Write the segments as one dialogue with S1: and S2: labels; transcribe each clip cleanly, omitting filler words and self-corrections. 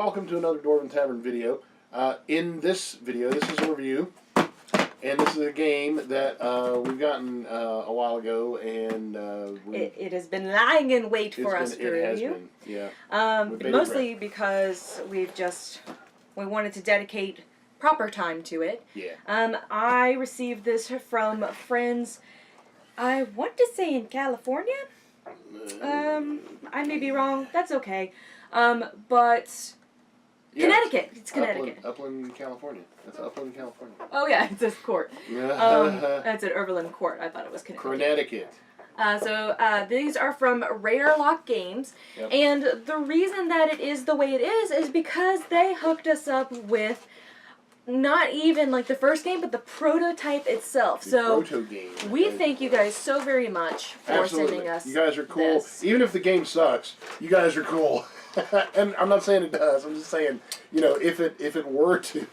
S1: welcome to another Dwarven Tavern video. In this video, this is a review, and this is a game that we've gotten a while ago, and
S2: it has been lying in wait for us to review. Mostly because we wanted to dedicate proper time to it.
S1: Yeah.
S2: I received this from friends, I want to say in California. I may be wrong. That's okay. But yeah, Connecticut. It's Connecticut.
S1: Upland, California. That's Upland, California.
S2: Oh yeah, it says court. That's at Overland Court. I thought it was Connecticut. These are from Radar Lock Games, yep. And the reason that it is the way it is because they hooked us up with not even like the first game, but the prototype itself.
S1: Proto game.
S2: We thank you guys so very much for sending us.
S1: You guys are cool.
S2: This.
S1: Even if the game sucks, you guys are cool. And I'm not saying it does. I'm just saying, if it were to.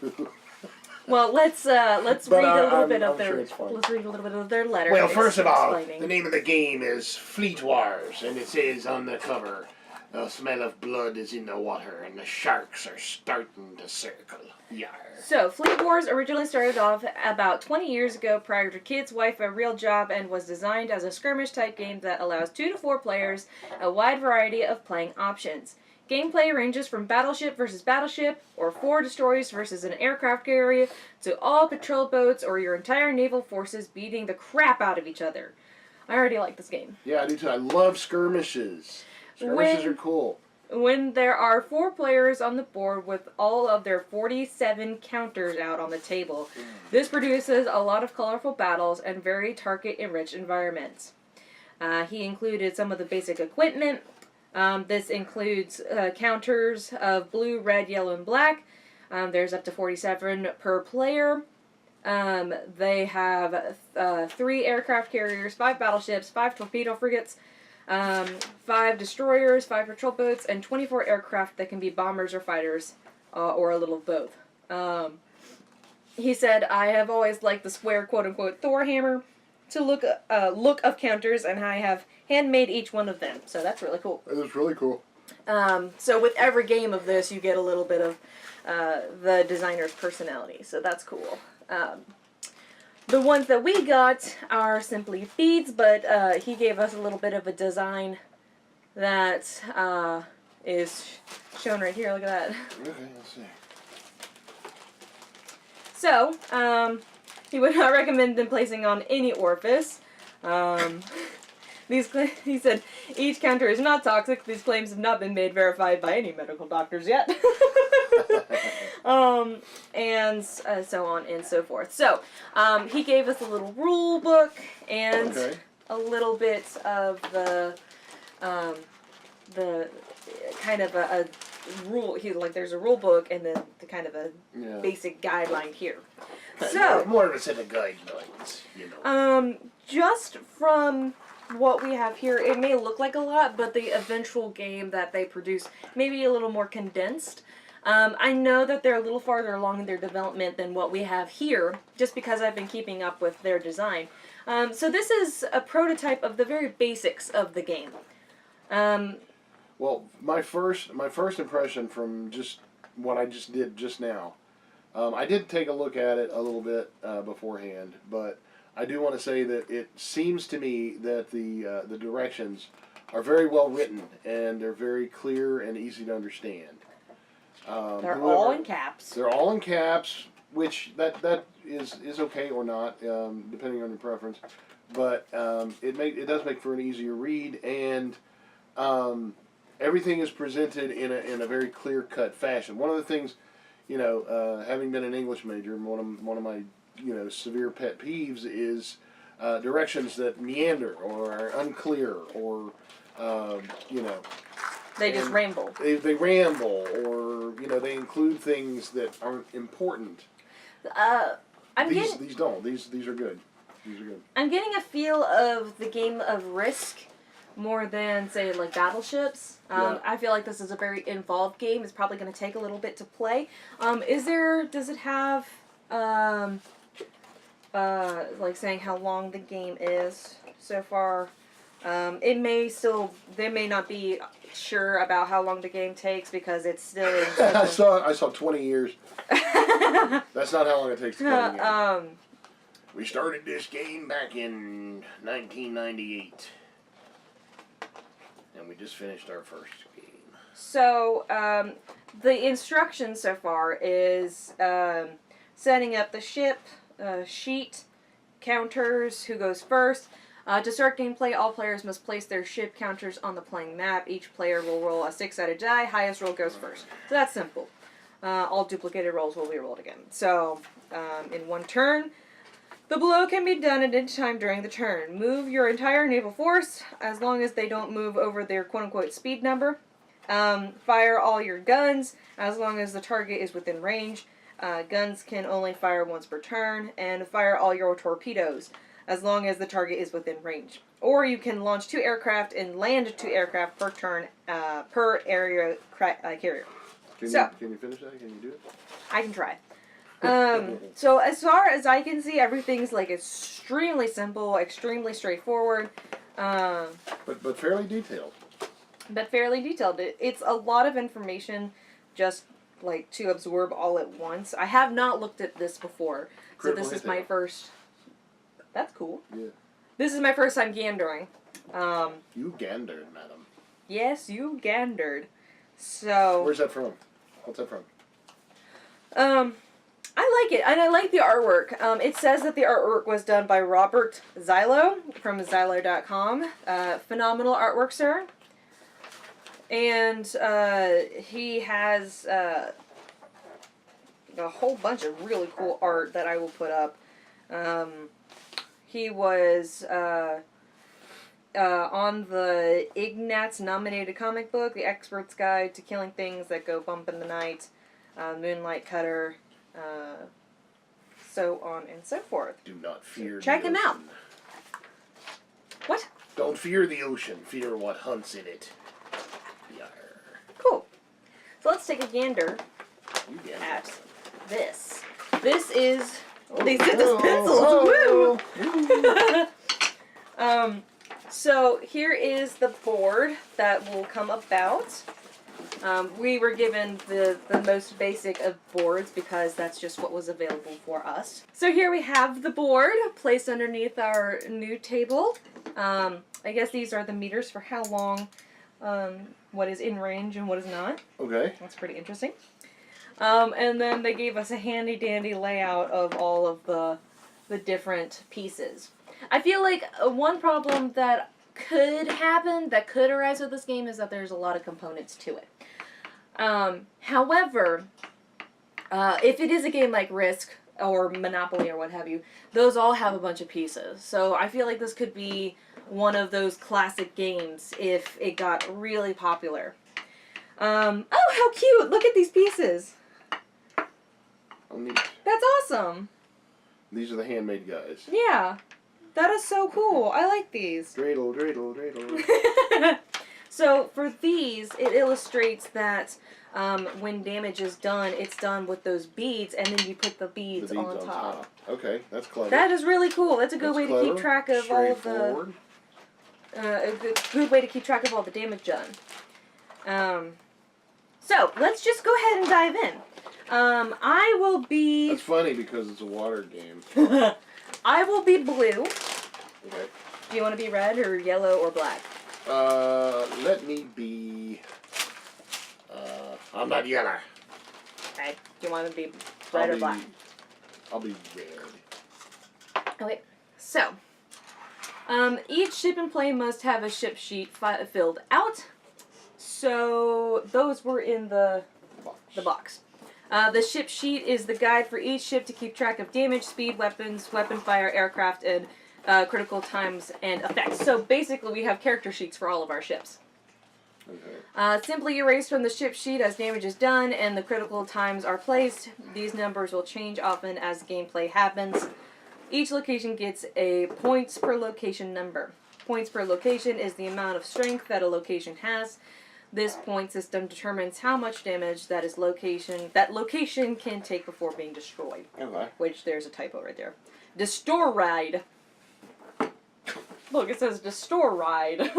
S2: Well, let's read a little bit of their.
S1: Sure
S2: let's read a little bit of their letter.
S1: Well, first of all, the name of the game is Fleet Wars, and it says on the cover, "The smell of blood is in the water, and the sharks are starting to circle." Yar.
S2: So, Fleet Wars originally started off about 20 years ago prior to Kid's Wife a Real Job, and was designed as a skirmish-type game that allows 2 to 4 players a wide variety of playing options. Gameplay ranges from battleship versus battleship, or 4 destroyers versus an aircraft carrier, to all patrol boats or your entire naval forces beating the crap out of each other. I already like this game.
S1: Yeah, I do too. I love skirmishes. Skirmishes are cool.
S2: When there are 4 players on the board with all of their 47 counters out on the table, this produces a lot of colorful battles and very target-enriched environments. He included some of the basic equipment. This includes counters of blue, red, yellow, and black. There's up to 47 per player. They have 3 aircraft carriers, 5 battleships, 5 torpedo frigates, 5 destroyers, 5 patrol boats, and 24 aircraft that can be bombers or fighters, or a little of both. He said, "I have always liked the square quote-unquote Thor hammer to look of counters, and I have handmade each one of them." So that's really cool.
S1: It is really cool.
S2: So with every game of this, you get a little bit of the designer's personality, so that's cool. The ones that we got are simply beads, but he gave us a little bit of a design that is shown right here. Look at that.
S1: Okay, let's see.
S2: So, he would not recommend them placing on any orifice. He said, "Each counter is not toxic. These claims have not been made verified by any medical doctors yet." And so on and so forth. So, he gave us a little rule book and a little bit of the kind of a rule. There's a rule book and then the kind of a basic guideline here. So
S1: more of a set of guidelines,
S2: just from what we have here, it may look like a lot, but the eventual game that they produce may be a little more condensed. I know that they're a little farther along in their development than what we have here, just because I've been keeping up with their design. So this is a prototype of the very basics of the game.
S1: Well, my first impression from just what I just did just now, I did take a look at it a little bit beforehand, but I do want to say that it seems to me that the directions are very well written and they're very clear and easy to understand.
S2: They're all in caps.
S1: They're all in caps, which that is okay or not, depending on your preference. But it does make for an easier read, and everything is presented in a very clear-cut fashion. One of the things, having been an English major, one of my severe pet peeves is directions that meander or are unclear or
S2: they just ramble.
S1: They ramble, or they include things that aren't important. These don't. These are good. These are good.
S2: I'm getting a feel of the game of Risk more than, say, like Battleships. I feel like this is a very involved game. It's probably going to take a little bit to play. Does it have like saying how long the game is so far They may not be sure about how long the game takes because it's still in
S1: I saw 20 years. That's not how long it takes to play the game. We started this game back in 1998. And we just finished our first game.
S2: So, the instructions so far is setting up the ship, sheet, counters, who goes first. To start gameplay, all players must place their ship counters on the playing map. Each player will roll a 6-sided die. Highest roll goes first. So that's simple. All duplicated rolls will be rolled again. So, in one turn, the blow can be done at any time during the turn. Move your entire naval force, as long as they don't move over their quote-unquote speed number. Fire all your guns, as long as the target is within range. Guns can only fire once per turn. And fire all your torpedoes, as long as the target is within range. Or you can launch 2 aircraft and land 2 aircraft per turn, per area carrier.
S1: Can you finish that? Can you do it?
S2: I can try. So as far as I can see, everything's like extremely simple, extremely straightforward.
S1: But fairly detailed.
S2: But fairly detailed. It's a lot of information just like to absorb all at once. I have not looked at this before. So this is my first... That's cool.
S1: Yeah.
S2: This is my first time gandering.
S1: You gandered, madam.
S2: Yes, you gandered. So...
S1: Where's that from? What's that from?
S2: I like it, and I like the artwork. It says that the artwork was done by Robert Zylo from Zylo.com. Phenomenal artwork, sir. And he has a whole bunch of really cool art that I will put up. He was on the Ignatz nominated comic book, The Expert's Guide to Killing Things That Go Bump in the Night, Moonlight Cutter, so on and so forth.
S1: Do not fear
S2: Check him out. What?
S1: Don't fear the ocean, fear what hunts in it. Yarr.
S2: Cool. So let's take a gander at this. This is... they sent us pencils! Woo! So here is the board that will come about. We were given the most basic of boards because that's just what was available for us. So here we have the board placed underneath our new table. I guess these are the meters for how long, what is in range and what is not.
S1: Okay.
S2: That's pretty interesting. And then they gave us a handy-dandy layout of all of the different pieces. I feel like one problem that could happen, that could arise with this game, is that there's a lot of components to it. However, if it is a game like Risk or Monopoly or what have you, those all have a bunch of pieces. So I feel like this could be one of those classic games if it got really popular. Oh, how cute! Look at these pieces!
S1: Oh, neat.
S2: That's awesome!
S1: These are the handmade guys.
S2: Yeah. That is so cool. I like these.
S1: Dreidel, dreidel, dreidel.
S2: So for these, it illustrates that when damage is done, it's done with those beads, and then you put the beads on top.
S1: Okay, that's clever.
S2: That is really cool. That's a good way to keep track of all of the... a good way to keep track of all the damage done. So, let's just go ahead and dive in. I will be...
S1: That's funny because it's a water game.
S2: I will be blue.
S1: Okay.
S2: Do you want to be red or yellow or black?
S1: Let me be... I'm not yellow.
S2: Okay. Do you want to be red or black?
S1: I'll be red.
S2: Okay. So, each ship in play must have a ship sheet filled out. So, those were in the box. The ship sheet is the guide for each ship to keep track of damage, speed, weapons, weapon fire, aircraft, and critical times and effects. So basically we have character sheets for all of our ships. Okay. Simply erase from the ship sheet as damage is done and the critical times are placed. These numbers will change often as gameplay happens. Each location gets a points per location number. Points per location is the amount of strength that a location has. This point system determines how much damage that location can take before being destroyed.
S1: Okay.
S2: Which there's a typo right there. Destroyed. Look, it says the store ride.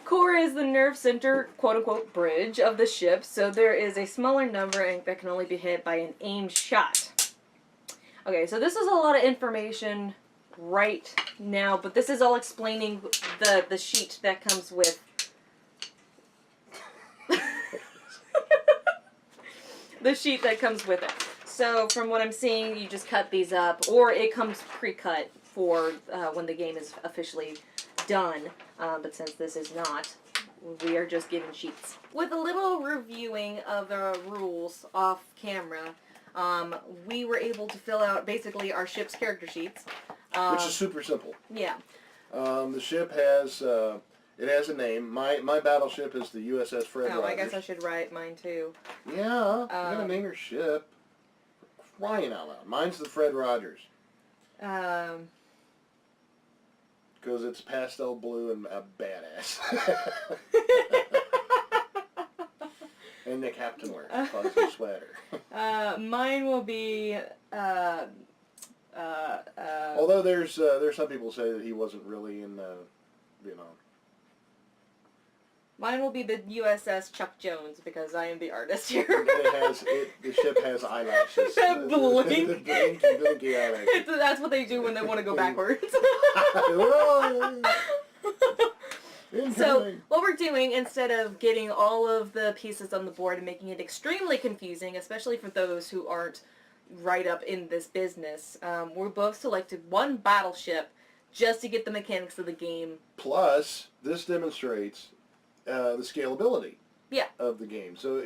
S2: Core is the nerve center, quote-unquote, bridge of the ship, so there is a smaller number and that can only be hit by an aimed shot. Okay, so this is a lot of information right now, but this is all explaining the sheet that comes with... the sheet that comes with it. So, from what I'm seeing, you just cut these up, or it comes pre-cut for when the game is officially done, but since this is not, we are just given sheets. With a little reviewing of the rules off camera, we were able to fill out basically our ship's character sheets.
S1: Which is super simple.
S2: Yeah.
S1: The ship has, it has a name. My battleship is the USS Fred Rogers.
S2: I guess I should write mine too.
S1: Yeah, you're gonna name your ship. Crying out loud. Mine's the Fred Rogers. Because it's pastel blue and a badass. And the captain wears a fuzzy sweater.
S2: Mine will be,
S1: although there's some people say that he wasn't really in Vietnam.
S2: Mine will be the USS Chuck Jones because I am the artist here.
S1: The ship has eyelashes.
S2: That blink.
S1: Blinky eyelashes.
S2: That's what they do when they want to go backwards. So, what we're doing, instead of getting all of the pieces on the board and making it extremely confusing, especially for those who aren't right up in this business, we're both selected one battleship just to get the mechanics of the game.
S1: Plus, this demonstrates the scalability of the game. So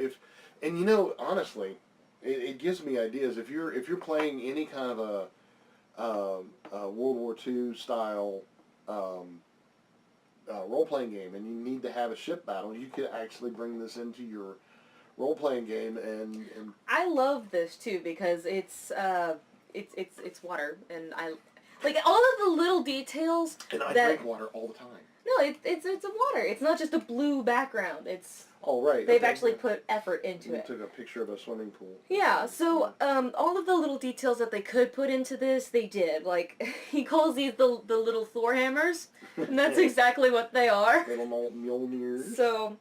S1: honestly, it gives me ideas. If you're playing any kind of a World War II style role-playing game and you need to have a ship battle, you could actually bring this into your role-playing game and
S2: I love this too because it's water, and I like all of the little details.
S1: And I drink water all the time.
S2: No, it's a water. It's not just a blue background. It's
S1: right.
S2: They've actually put effort into it.
S1: Took a picture of a swimming pool.
S2: Yeah, so all of the little details that they could put into this, they did. Like, he calls these the little Thor hammers, and that's exactly what they are.
S1: Little Mjolnirs.
S2: So,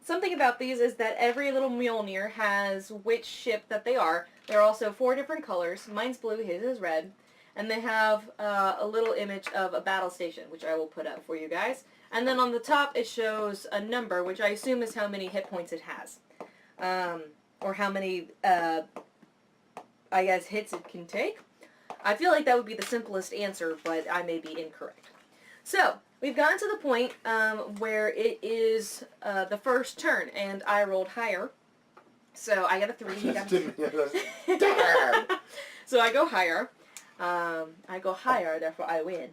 S2: something about these is that every little Mjolnir has which ship that they are. There are also 4 different colors. Mine's blue, his is red. And they have a little image of a battle station, which I will put up for you guys. And then on the top, it shows a number, which I assume is how many hit points it has. Or how many, I guess, hits it can take. I feel like that would be the simplest answer, but I may be incorrect. So, we've gotten to the point where it is the first turn, and I rolled higher. So, I got a 3. So, I go higher. I go higher, therefore I win.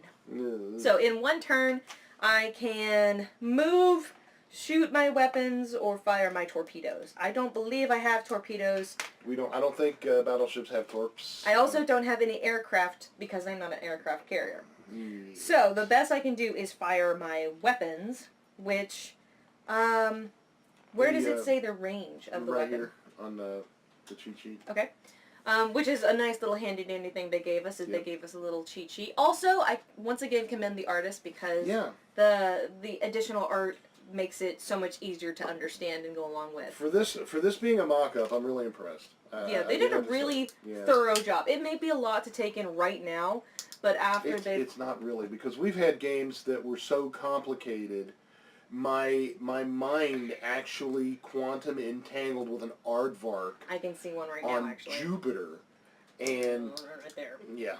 S2: So in one turn, I can move, shoot my weapons, or fire my torpedoes. I don't believe I have torpedoes.
S1: I don't think battleships have torps.
S2: I also don't have any aircraft because I'm not an aircraft carrier. So the best I can do is fire my weapons, which, where does it say the range of the weapon?
S1: Right here on the cheat sheet.
S2: Okay. Which is a nice little handy-dandy thing they gave us. They gave us a little cheat sheet. Also, I once again commend the artist because the additional art makes it so much easier to understand and go along with.
S1: For this being a mock-up, I'm really impressed.
S2: They did a really thorough job. It may be a lot to take in right now, but after
S1: it's not really, because we've had games that were so complicated. My mind actually quantum entangled with an aardvark.
S2: I can see one right now, actually.
S1: On Jupiter, and
S2: right there.
S1: Yeah.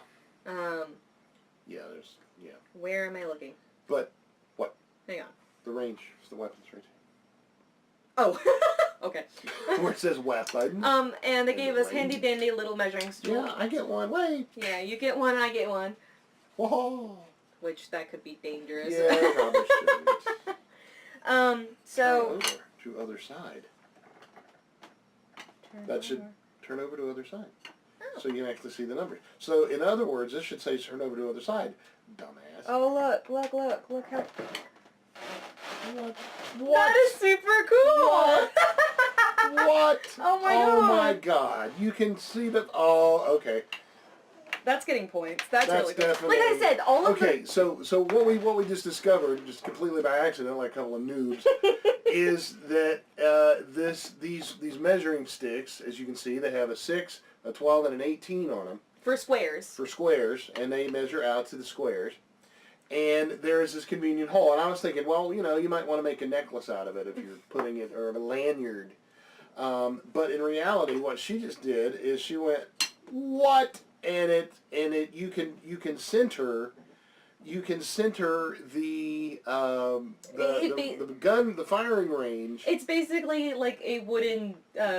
S2: Where am I looking?
S1: But what?
S2: Hang on.
S1: The range is the weapons right.
S2: Oh, okay.
S1: Where it says weapon.
S2: And they gave us handy dandy little measuring stool.
S1: Yeah, I get one. Wait.
S2: Yeah, you get one, I get one.
S1: Whoa.
S2: Which that could be dangerous.
S1: Yeah, probably shouldn't.
S2: So...
S1: Turn over to other side. That should turn over to other side. Oh. So you can actually see the numbers. So, in other words, this should say turn over to other side. Dumbass.
S2: Oh, look how...
S1: What?
S2: That is super cool!
S1: What?
S2: Oh my god.
S1: Oh my god. You can see that... Oh, okay.
S2: That's getting points. That's really good.
S1: definitely,
S2: Like I said, all of
S1: okay. So what we just discovered, just completely by accident, like a couple of noobs, is that these measuring sticks, as you can see, they have a 6, a 12, and an 18 on them
S2: for squares.
S1: for squares, and they measure out to the squares. And there is this convenient hole, and I was thinking, well, you know, you might want to make a necklace out of it if you're putting it, or a lanyard. But in reality, what she just did is she went, what? And you can center the gun, the firing range.
S2: It's basically like a wooden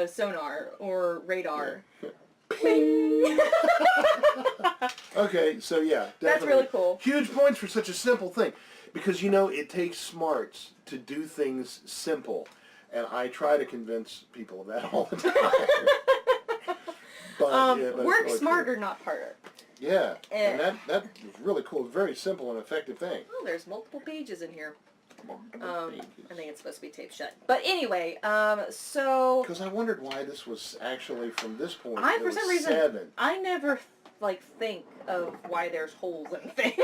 S2: sonar or radar.
S1: Yeah. Okay, so yeah, definitely.
S2: That's really cool.
S1: Huge points for such a simple thing, because you know it takes smarts to do things simple, and I try to convince people of that all the time. But
S2: work smarter, not harder.
S1: Yeah, and that was really cool. Very simple and effective thing.
S2: Oh, there's multiple pages in here. I think it's supposed to be taped shut. But anyway, so...
S1: Because I wondered why this was actually, from this point,
S2: for some reason,
S1: 7.
S2: I never, think of why there's holes in things.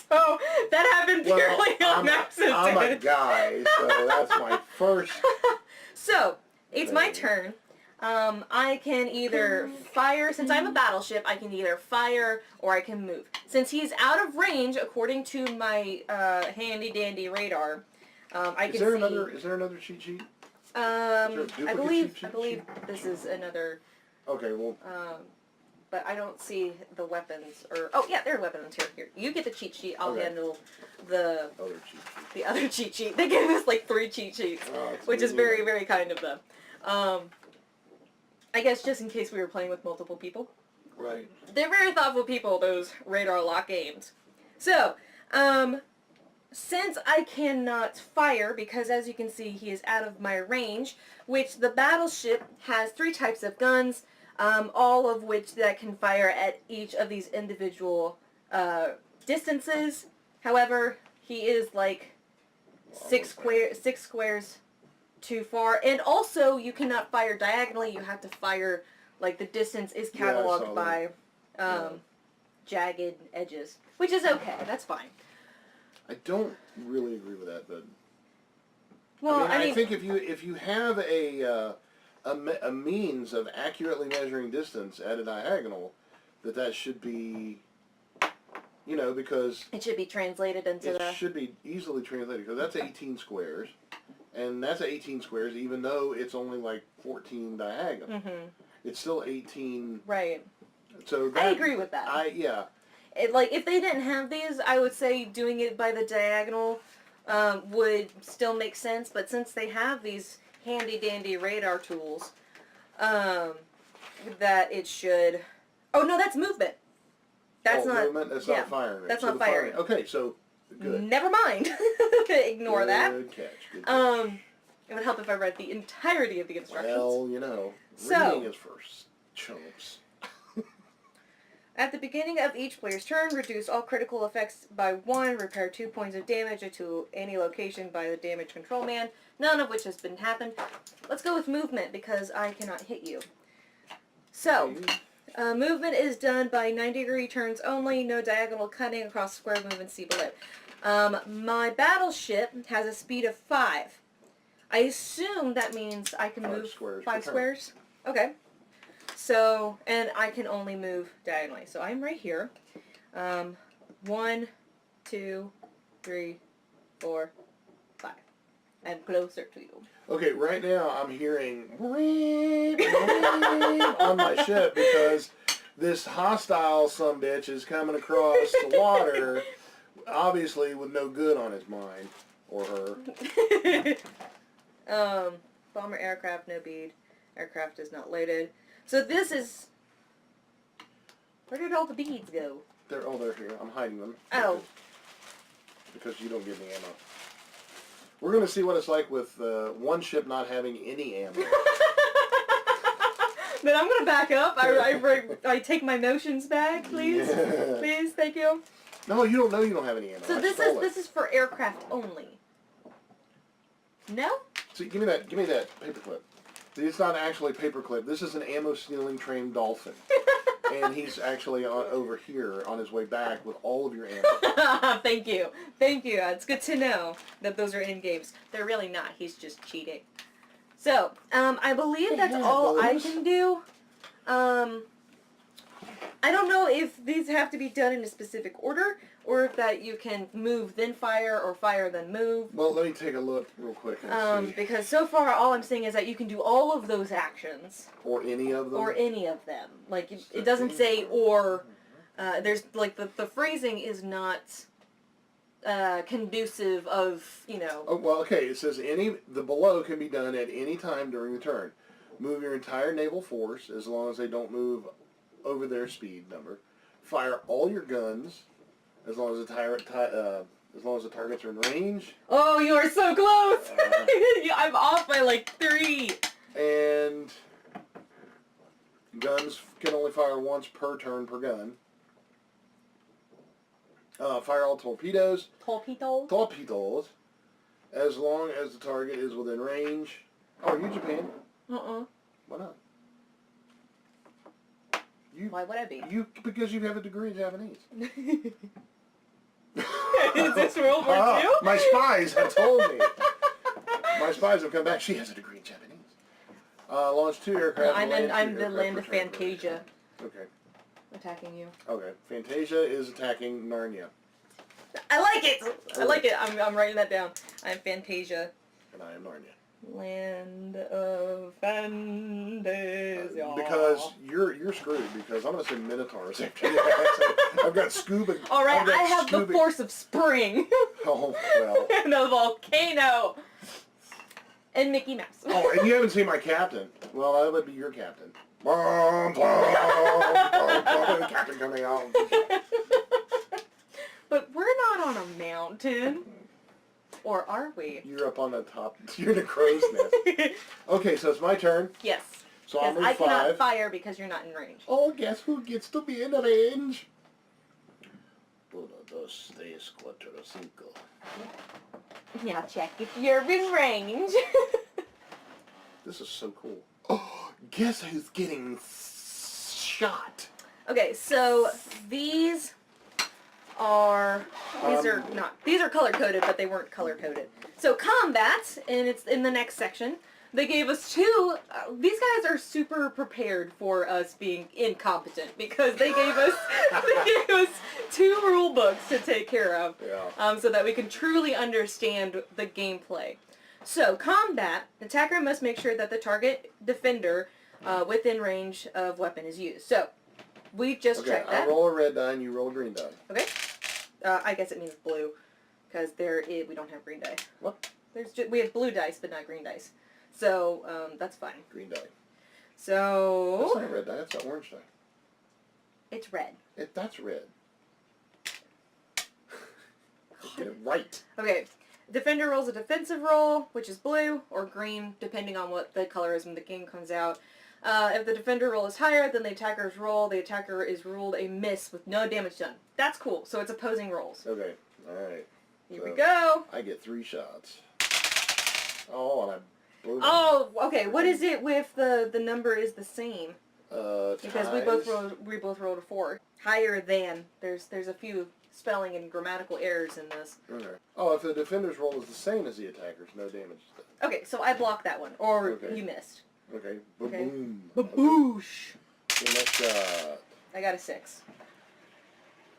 S2: So, that happened purely on accident.
S1: I'm a guy, so that's my first...
S2: So, it's my turn. I can either fire, since I'm a battleship, I can either fire or I can move. Since he's out of range, according to my handy dandy radar, I can see...
S1: Is there another cheat sheet?
S2: I believe this is another...
S1: Okay, well...
S2: but I don't see the weapons, or... Oh, yeah, there are weapons here. You get the cheat sheet, I'll handle the other cheat sheet. They gave us, 3 cheat sheets, which is very, very kind of them. I guess just in case we were playing with multiple people.
S1: Right.
S2: They're very thoughtful people, those radar lock games. So, since I cannot fire, because as you can see, he is out of my range, which the battleship has 3 types of guns, all of which that can fire at each of these individual distances. However, he is 6 squares too far, and also you cannot fire diagonally. You have to fire the distance is cataloged by jagged edges, which is okay. That's fine.
S1: I don't really agree with that, but
S2: well, I mean,
S1: I think if you have a means of accurately measuring distance at a diagonal, that should be, because
S2: it should be translated into
S1: it should be easily translated, because that's 18 squares. And that's 18 squares, even though it's only 14 diagonal. Mm-hmm. It's still 18.
S2: Right.
S1: So
S2: I agree with that. If they didn't have these, I would say doing it by the diagonal would still make sense. But since they have these handy dandy radar tools, that it should. Oh no, that's movement. That's not
S1: movement. That's not firing.
S2: That's not firing.
S1: Okay, so. Good.
S2: Never mind. Ignore that.
S1: Good catch. Good catch.
S2: It would help if I read the entirety of the instructions.
S1: Well, reading is for chumps.
S2: At the beginning of each player's turn, reduce all critical effects by 1, repair 2 points of damage to any location by the damage control man, none of which has been happened. Let's go with movement, because I cannot hit you. So... movement is done by 90-degree turns only, no diagonal cutting across square movement, see below. My battleship has a speed of 5. I assume that means I can move 5 squares. Okay. So, and I can only move diagonally. So I'm right here. 1, 2, 3, 4, 5. I'm closer to you.
S1: Okay, right now I'm hearing on my ship because this hostile sumbitch is coming across the water, obviously with no good on his mind, or her.
S2: Bomber aircraft, no bead. Aircraft is not loaded. So this is... Where did all the beads go?
S1: They're here. I'm hiding them.
S2: Oh.
S1: Because you don't give me ammo. We're going to see what it's like with one ship not having any ammo.
S2: Then I'm going to back up. I take my motions back, please.
S1: Yeah.
S2: Please, thank you.
S1: No, you don't know you don't have any ammo.
S2: So this is for aircraft only. No?
S1: See, give me that paperclip. See, it's not actually paperclip. This is an ammo stealing trained dolphin. and he's actually over here on his way back with all of your ammo.
S2: Thank you. Thank you. It's good to know that those are in games. They're really not. He's just cheating. So, I believe that's all I can do. I don't know if these have to be done in a specific order, or if that you can move then fire, or fire then move.
S1: Well, let me take a look real quick and see.
S2: Because so far all I'm saying is that you can do all of those actions.
S1: Or any of them?
S2: Or any of them. Like, it doesn't say or. There's, like, the phrasing is not conducive of, you know.
S1: Oh, well, okay, it says the below can be done at any time during the turn. Move your entire naval force, as long as they don't move over their speed number. Fire all your guns, as long as the targets are in range.
S2: Oh, you are so close! I'm off by like 3.
S1: And guns can only fire once per turn per gun. Fire all torpedoes. Torpedoes. As long as the target is within range. Oh, are you Japan?
S2: Uh-uh.
S1: Why not?
S2: Why would I be?
S1: Because you have a degree in Japanese.
S2: Is this World War II?
S1: My spies have told me. My spies have come back. She has a degree in Japanese. Launched 2 aircraft.
S2: I'm the land of Fantasia.
S1: Okay.
S2: Attacking you.
S1: Okay. Fantasia is attacking Narnia.
S2: I like it! I like it. I'm writing that down. I'm Fantasia.
S1: And I am Narnia.
S2: Land of Fantasia.
S1: Because you're screwed, because I'm going to say Minotaurs after that. I've got scuba.
S2: Alright, I have the force of spring.
S1: Oh, well.
S2: And a volcano. And Mickey Mouse.
S1: Oh, and you haven't seen my captain. Well, that would be your captain. Captain coming out.
S2: But we're not on a mountain. Or are we?
S1: You're up on the top. You're in a crow's nest. Okay, so it's my turn.
S2: Yes.
S1: So I'll move 5.
S2: I cannot fire because you're not in range.
S1: Oh, guess who gets to be in range? 1, 2, 3, 4, 5.
S2: Now check if you're in range.
S1: This is so cool. Oh, guess who's getting shot?
S2: Okay, so these are color coded, but they weren't color coded. So combat, and it's in the next section. They gave us 2. These guys are super prepared for us being incompetent because they gave us 2 rule books to take care of, so that we can truly understand the gameplay. So combat, the attacker must make sure that the target defender within range of weapon is used. So we just checked that.
S1: I roll a red die and you roll a green die.
S2: Okay. I guess it means blue, because we don't have green die.
S1: What?
S2: We have blue dice, but not green dice. So, that's fine.
S1: Green die.
S2: So...
S1: That's not a red die, that's an orange die.
S2: It's red.
S1: That's red. Get it right.
S2: Okay. Defender rolls a defensive roll, which is blue, or green, depending on what the color is when the game comes out. If the defender roll is higher than the attacker's roll, the attacker is ruled a miss with no damage done. That's cool. So it's opposing rolls.
S1: Okay. Alright.
S2: Here we go.
S1: I get 3 shots. Oh, and I blew them.
S2: Oh, okay. What is it with the number is the same? Because
S1: ties.
S2: we both rolled a 4. Higher than. There's a few spelling and grammatical errors in this.
S1: Okay. Oh, if the defender's roll is the same as the attacker's, no damage is done.
S2: Okay, so I blocked that one. Or you missed.
S1: Okay. Ba-boom.
S2: Baboosh.
S1: Okay, next shot.
S2: I got a 6.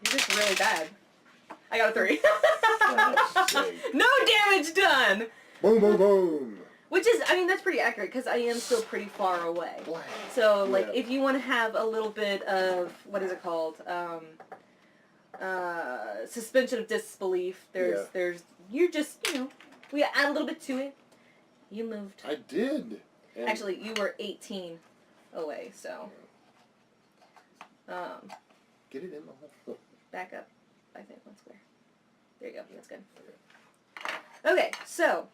S2: You're just really bad. I got a 3. No damage done!
S1: Boom, boom, boom.
S2: Which is, I mean, that's pretty accurate because I am still pretty far away. So, like, if you want to have a little bit of, what is it called? Suspension of disbelief. You're just, we add a little bit to it. You moved.
S1: I did. And
S2: actually, you were 18 away, so.
S1: Get it in the hole.
S2: Back up, I think, 1 square. There you go, that's good. Okay, so.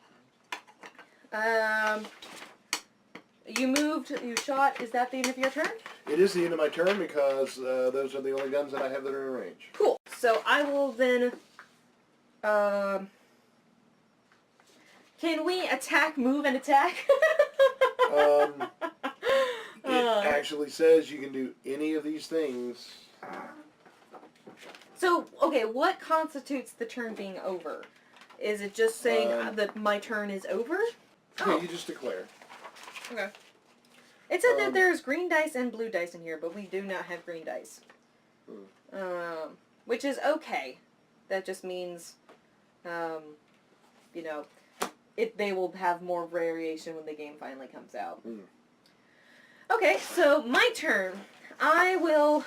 S2: You moved, you shot, is that the end of your turn?
S1: It is the end of my turn because those are the only guns that I have that are in range.
S2: Cool. So I will then, can we attack, move, and attack?
S1: It actually says you can do any of these things.
S2: So, okay, what constitutes the turn being over? Is it just saying that my turn is over?
S1: Yeah, you just declare.
S2: Okay. It said that there's green dice and blue dice in here, but we do not have green dice. Which is okay. That just means, you know, they will have more variation when the game finally comes out. Okay, so my turn. I'm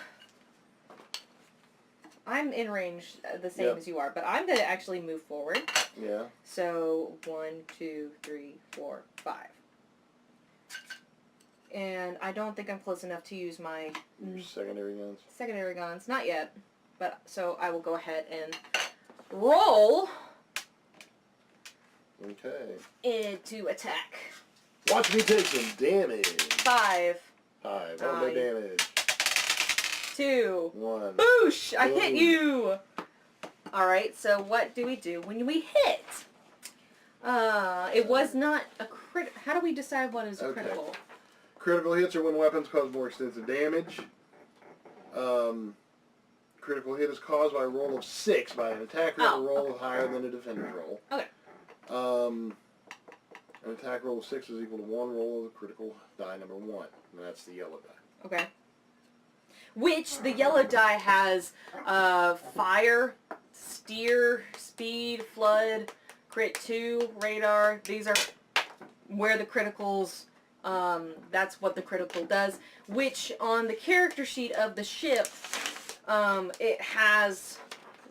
S2: in range the same as you are, but I'm going to actually move forward.
S1: Yeah.
S2: So, 1, 2, 3, 4, 5. And I don't think I'm close enough to use my...
S1: secondary guns?
S2: Secondary guns. Not yet. But so I will go ahead and roll...
S1: Okay.
S2: To attack.
S1: Watch me take some damage.
S2: 5.
S1: Oh, no damage. 2. 1.
S2: Boosh! I hit you! Alright, so what do we do when we hit? It was not a crit... How do we decide what is a critical?
S1: Critical hits are when weapons cause more extensive damage. Critical hit is caused by a roll of 6 by an attacker and a roll higher than a defender's roll.
S2: Okay.
S1: An attack roll of 6 is equal to 1 roll of the critical die number 1. And that's the yellow die.
S2: Okay. Which, the yellow die has fire, steer, speed, flood, crit 2, radar. These are where the criticals, that's what the critical does. Which, on the character sheet of the ship, it has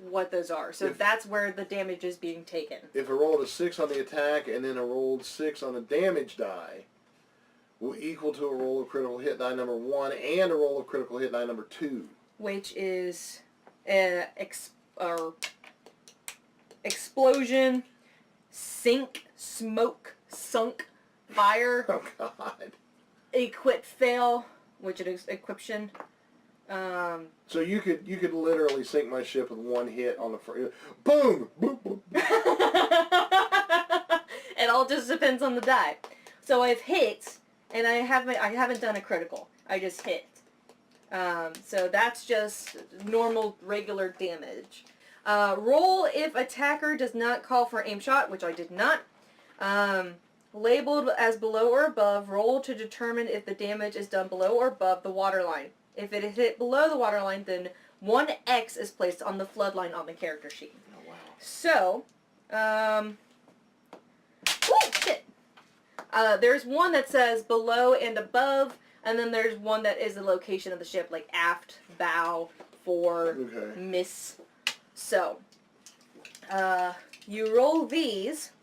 S2: what those are. So that's where the damage is being taken.
S1: If a rolled a 6 on the attack and then a rolled 6 on the damage die will equal to a roll of critical hit die number 1 and a roll of critical hit die number 2.
S2: Which is explosion, sink, smoke, sunk, fire.
S1: Oh God.
S2: Equip fail, which is equiption.
S1: So you could literally sink my ship with one hit on the front. Boom! Boom! Boom!
S2: It all just depends on the die. So I've hit, and I haven't done a critical. I just hit. So that's just normal, regular damage. Roll if attacker does not call for aim shot, which I did not. Labeled as below or above, roll to determine if the damage is done below or above the waterline. If it is hit below the waterline, then 1 X is placed on the flood line on the character sheet.
S1: Oh, wow.
S2: So, oh, shit! There's one that says below and above, and then there's one that is the location of the ship, like aft, bow, fore, miss. So, you roll these,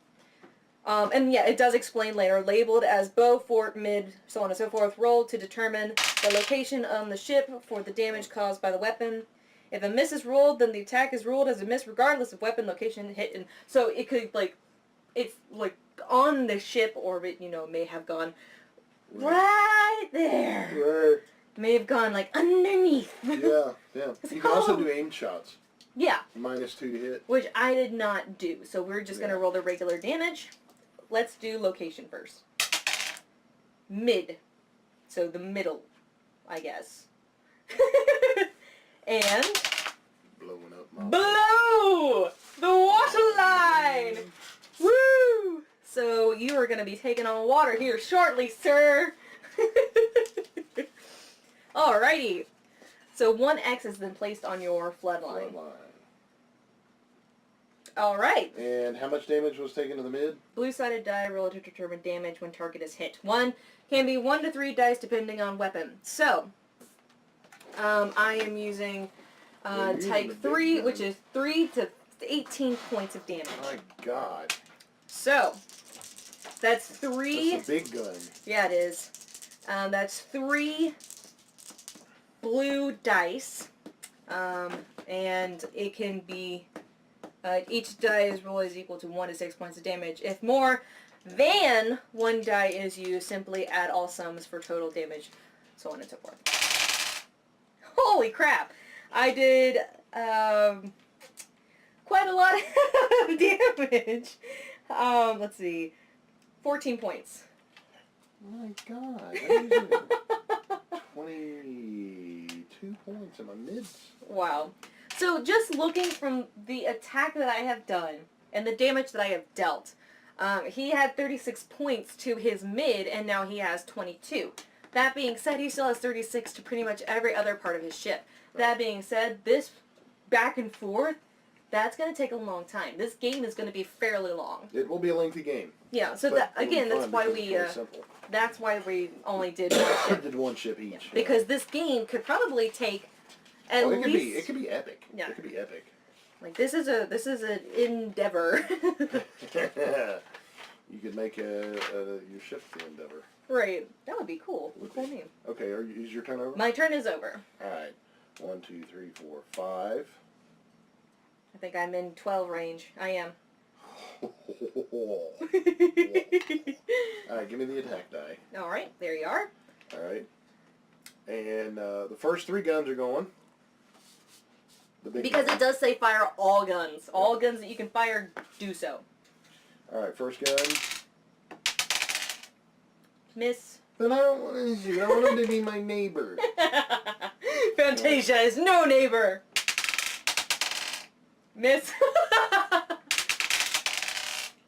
S2: and yeah, it does explain later, labeled as bow, fort, mid, so on and so forth, roll to determine the location on the ship for the damage caused by the weapon. If a miss is rolled, then the attack is ruled as a miss regardless of weapon, location, hit, and so it could, like, it's, like, on the ship, or it, you know, may have gone right there.
S1: Right.
S2: May have gone, like, underneath.
S1: Yeah, yeah. You can also do aim shots.
S2: Yeah.
S1: -2 to hit.
S2: Which I did not do, so we're just going to roll the regular damage. Let's do location first. Mid. So the middle, I guess. And...
S1: Blowing up my...
S2: Below the waterline! Woo! So you are going to be taking on water here shortly, sir. Alrighty. So 1 X has been placed on your floodline. Alright.
S1: And how much damage was taken to the mid?
S2: Blue-sided die, roll to determine damage when target is hit. Can be 1 to 3 dice depending on weapon. So, I am using type 3, which is 3 to 18 points of damage.
S1: My God.
S2: So, that's 3...
S1: That's a big gun.
S2: Yeah, it is. That's 3 blue dice. And it can be... each die roll is equal to 1 to 6 points of damage. If more than 1 die is used, simply add all sums for total damage, so on and so forth. Holy crap! I did quite a lot of damage. Let's see. 14 points.
S1: My God. 22 points in my mids.
S2: Wow. So just looking from the attack that I have done and the damage that I have dealt, he had 36 points to his mid, and now he has 22. That being said, he still has 36 to pretty much every other part of his ship. Right. That being said, this back and forth, that's going to take a long time. This game is going to be fairly long.
S1: It will be a lengthy game.
S2: Yeah, so that, again, that's why we only did one ship.
S1: Did one ship each.
S2: Yeah. Because this game could probably take at least...
S1: It could be epic.
S2: Yeah.
S1: It could be epic.
S2: Like, this is an endeavor.
S1: You could make your ship the Endeavor.
S2: Right. That would be cool. Cool name.
S1: Okay, is your turn over?
S2: My turn is over.
S1: Alright. 1, 2, 3, 4, 5.
S2: I think I'm in 12 range. I am.
S1: Alright, give me the attack die.
S2: Alright, there you are.
S1: Alright. And the first 3 guns are going.
S2: Because it does say fire all guns. All guns that you can fire, do so.
S1: Alright, first gun.
S2: Miss.
S1: But I don't want to shoot. I want him to be my neighbor.
S2: Fantasia is no neighbor. Miss.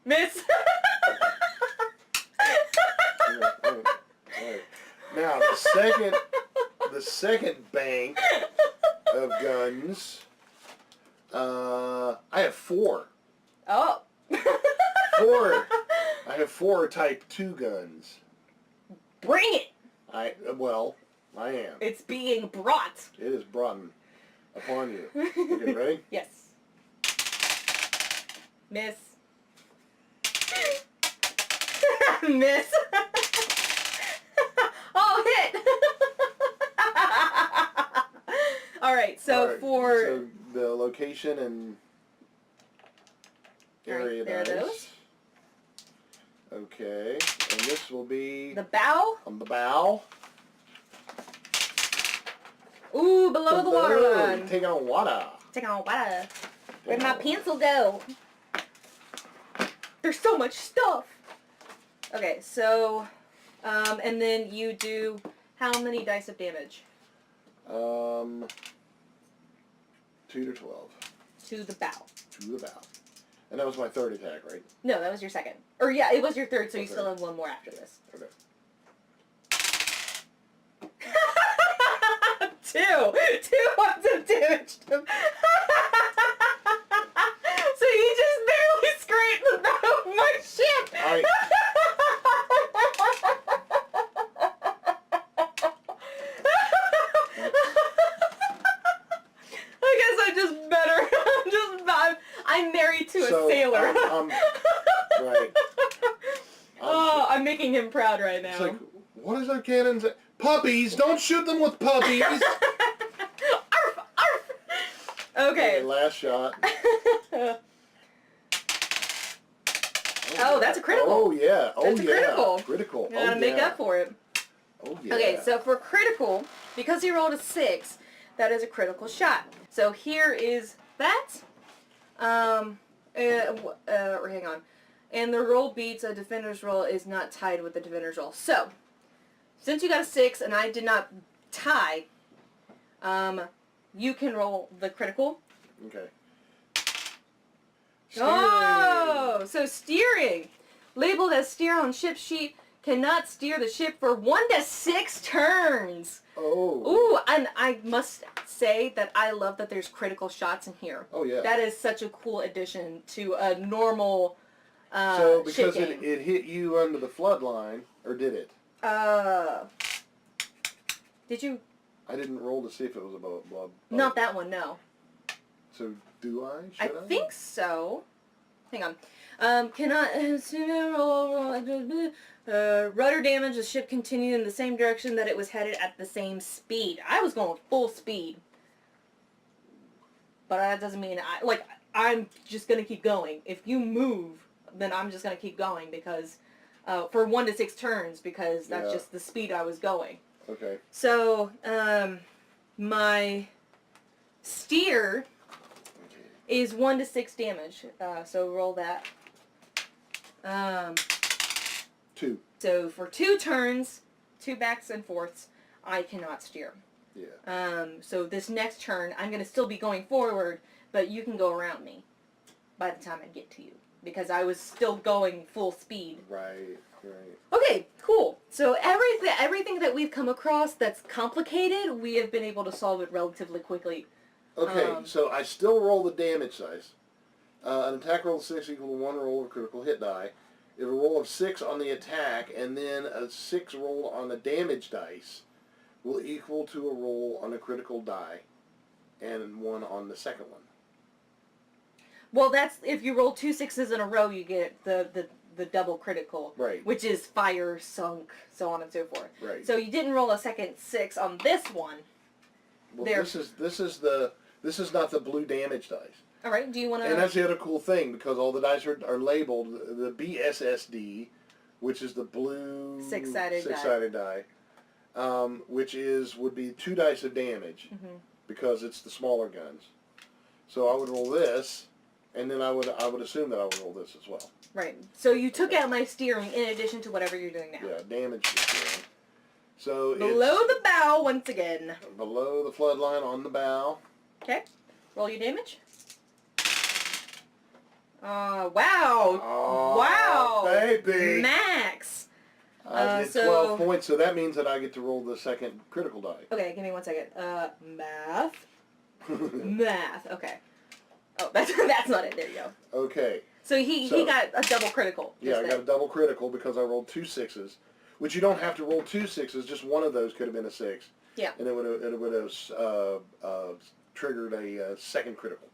S2: Miss.
S1: Alright. Now, the second bank of guns, I have 4.
S2: Oh.
S1: 4. I have 4 Type 2 guns.
S2: Bring it!
S1: I am.
S2: It's being brought.
S1: It is brought upon you. Okay, ready?
S2: Yes. Miss. Miss. Oh, hit! Alright, so
S1: So the location and area
S2: there
S1: dice.
S2: Are those.
S1: Okay, and this will be...
S2: The bow?
S1: On the bow.
S2: Ooh, below the waterline.
S1: Taking on water.
S2: Taking on water. Where'd my pencil go? There's so much stuff. Okay, so, and then you do how many dice of damage?
S1: 2 to 12.
S2: To the bow.
S1: To the bow. And that was my 3rd attack, right?
S2: No, that was your 2nd. Or yeah, it was your 3rd, so you still have 1 more after this.
S1: Okay.
S2: 2 points of damage to him. So you just barely scraped the bow of my ship.
S1: Alright.
S2: I guess I'm just better. I'm married to a sailor.
S1: Right.
S2: I'm making him proud right now.
S1: It's like, what does our cannon say? Puppies! Don't shoot them with puppies!
S2: Arf, arf. Okay.
S1: Last shot.
S2: Oh, that's a critical.
S1: Oh, yeah. Oh,
S2: that's a critical.
S1: Critical.
S2: You gotta make up for it.
S1: Oh, yeah.
S2: Okay, so for critical, because he rolled a 6, that is a critical shot. So here is that. Hang on. And the roll beats a defender's roll is not tied with the defender's roll. So, since you got a 6 and I did not tie, you can roll the critical.
S1: Okay.
S2: Oh, so steering. Labeled as steer on ship sheet, cannot steer the ship for 1 to 6 turns.
S1: Oh.
S2: Ooh, and I must say that I love that there's critical shots in here.
S1: Oh, yeah.
S2: That is such a cool addition to a normal
S1: so because
S2: ship game.
S1: it hit you under the flood line, or did it?
S2: Did you?
S1: I didn't roll to see if it was above blood.
S2: Not that one, no.
S1: So do I?
S2: I think so. Hang on. Cannot rudder damage. The ship continued in the same direction that it was headed at the same speed. I was going full speed, but that doesn't mean I'm just gonna keep going. If you move, then I'm just gonna keep going because for 1 to 6 turns because that's just the speed I was going.
S1: Okay.
S2: So my steer is 1 to 6 damage. So roll that.
S1: 2.
S2: So for 2 turns, 2 backs and forths, I cannot steer.
S1: Yeah.
S2: So this next turn, I'm going to still be going forward, but you can go around me by the time I get to you. Because I was still going full speed.
S1: Right, right.
S2: Okay, cool. So everything that we've come across that's complicated, we have been able to solve it relatively quickly.
S1: Okay, so I still roll the damage dice. An attack roll of 6 equal to 1 roll of critical hit die. If a roll of 6 on the attack and then a 6 rolled on the damage dice will equal to a roll on a critical die and 1 on the second one.
S2: Well, that's if you roll 2 6s in a row, you get the double critical,
S1: Right.
S2: which is fire, sunk, so on and so forth.
S1: Right.
S2: So you didn't roll a second 6 on this one.
S1: Well, this is not the blue damage dice.
S2: All right. Do you want to?
S1: And that's the other cool thing, because all the dice are labeled the BSSD, which is the blue
S2: six-sided
S1: die, which would be 2 dice of damage, because it's the smaller guns. So I would roll this, and then I would assume that I would roll this as well.
S2: Right. So you took out my steering in addition to whatever you're doing now.
S1: Yeah, damage to steering. So
S2: Below
S1: it's
S2: the bow once again.
S1: below the flood line on the bow.
S2: Okay. Roll your damage. Wow.
S1: Oh,
S2: Wow.
S1: baby.
S2: Max.
S1: I get 12 points, so that means that I get to roll the second critical die.
S2: Okay, give me 1 second. Math. Math. Okay. Oh, that's not it. There you go.
S1: Okay.
S2: So he got a double critical.
S1: Yeah, I got a double critical because I rolled 2 6s, which you don't have to roll 2 6s. Just one of those could have been a 6.
S2: Yeah.
S1: And it would have triggered a second critical.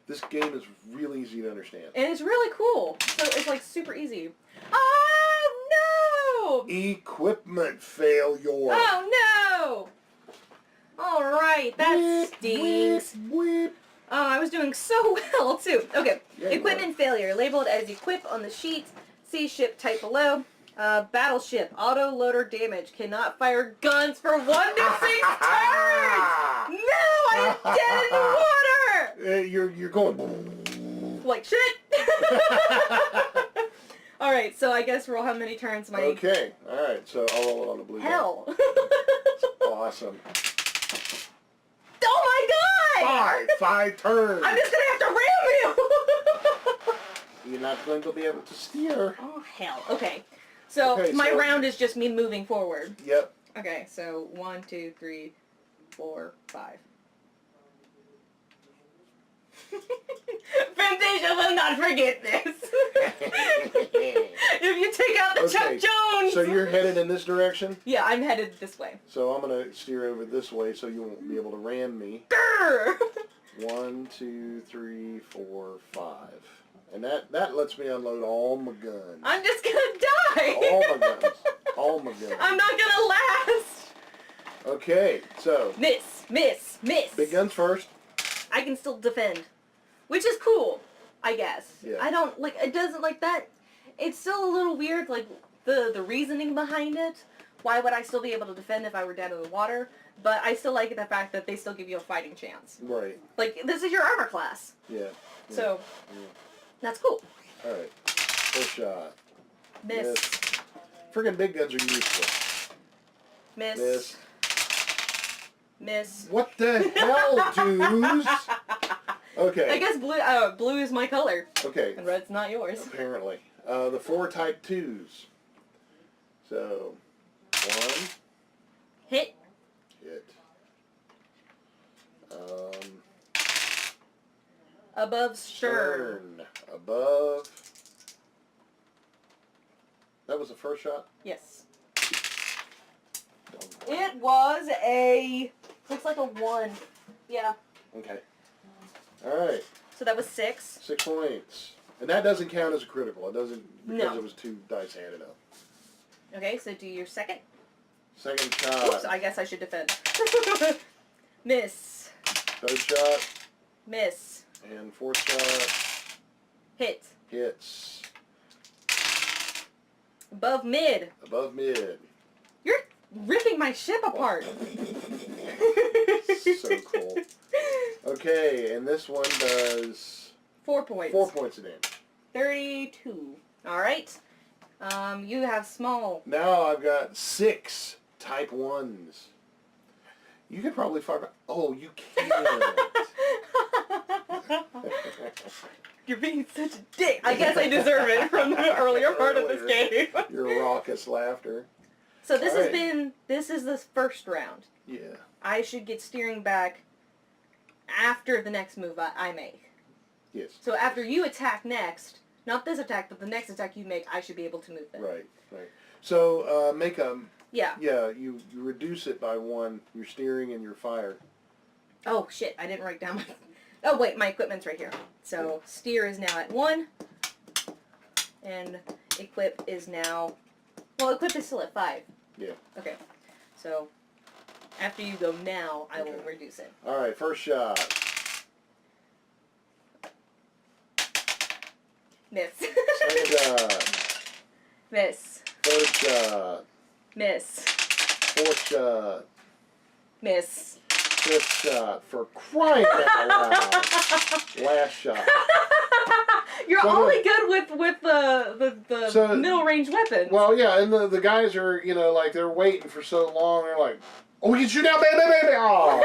S1: This game is really easy to understand.
S2: And it's really cool. So it's like super easy. Oh no!
S1: Equipment failure.
S2: Oh no! All right, that stinks.
S1: Whip.
S2: Oh, I was doing so well too. Okay,
S1: Yeah,
S2: equipment failure labeled as equip on the sheet. See ship type below. Battleship auto loader damage cannot fire guns for 1 to 6 turns. No, I'm dead in the water.
S1: You're going.
S2: Like shit. All right, so I guess roll how many turns my.
S1: Okay, all right. So I'll roll it on the blue.
S2: Hell.
S1: Awesome.
S2: Oh my god!
S1: 5 turns.
S2: I'm just gonna have to ram you.
S1: You're not going to be able to steer.
S2: Oh hell. Okay. So
S1: Okay,
S2: my
S1: so-
S2: round is just me moving forward.
S1: Yep.
S2: Okay, so 1, 2, 3, 4, 5. Fantasia will not forget this. If you take out the Chuck
S1: Okay,
S2: Jones.
S1: So you're headed in this direction?
S2: Yeah, I'm headed this way.
S1: So I'm going to steer over this way so you won't be able to ram me.
S2: Grr!
S1: 1, 2, 3, 4, 5. And that lets me unload all my guns.
S2: I'm just gonna die.
S1: All my guns. All my guns.
S2: I'm not gonna last.
S1: Okay, so
S2: Miss, miss, miss.
S1: big guns first.
S2: I can still defend, which is cool, I guess.
S1: Yeah.
S2: I don't like it. Doesn't like that. It's still a little weird, like the reasoning behind it. Why would I still be able to defend if I were down in the water? But I still like the fact that they still give you a fighting chance.
S1: Right.
S2: Like this is your armor class,
S1: Yeah.
S2: so
S1: Yeah.
S2: that's cool.
S1: All right. First shot.
S2: Miss,
S1: Friggin' big guns are useful.
S2: miss,
S1: Miss.
S2: miss.
S1: What the hell, dudes? Okay.
S2: I guess blue is my color,
S1: Okay.
S2: and red's not yours.
S1: Apparently. The 4 type 2s. So, 1,
S2: Hit.
S1: hit.
S2: Above stern.
S1: Stern. Above. That was the first shot?
S2: Yes.
S1: Don't-
S2: It was a. Looks like a 1. Yeah.
S1: Okay. Alright.
S2: So that was 6.
S1: 6 points. And that doesn't count as a critical. It doesn't, because
S2: No.
S1: it was 2 dice handed up.
S2: Okay, so do your second.
S1: Second shot.
S2: Oops, I guess I should defend. Miss.
S1: Third shot.
S2: Miss.
S1: And fourth shot.
S2: Hit.
S1: Hits.
S2: Above mid.
S1: Above mid.
S2: You're ripping my ship apart.
S1: So cool. Okay, and this one does
S2: 4 points.
S1: 4 points of damage.
S2: 32. Alright. You have small.
S1: Now I've got 6 type 1s. You could probably fire... Oh, you can't.
S2: You're being such a dick. I guess I deserve it from the earlier part of this game.
S1: Your raucous laughter.
S2: So this this is the first round.
S1: Yeah.
S2: I should get steering back after the next move I make.
S1: Yes.
S2: So after you attack next, not this attack, but the next attack you make, I should be able to move them.
S1: Right. So make a...
S2: Yeah.
S1: Yeah, you reduce it by 1, your steering and your fire.
S2: Oh, shit, I didn't write down my... Oh, wait, my equipment's right here. So steer is now at 1, and equip is now... Well, equip is still at 5.
S1: Yeah.
S2: Okay. So after you go now, I will reduce it.
S1: All right, first shot.
S2: Miss.
S1: Second shot.
S2: Miss.
S1: Third shot.
S2: Miss.
S1: Fourth shot.
S2: Miss.
S1: Fifth shot. For crying out loud. Last shot.
S2: You're only good with the middle range weapons.
S1: Well, yeah, and the guys are, like, they're waiting for so long. They're like, oh, we can shoot now, baby. Oh.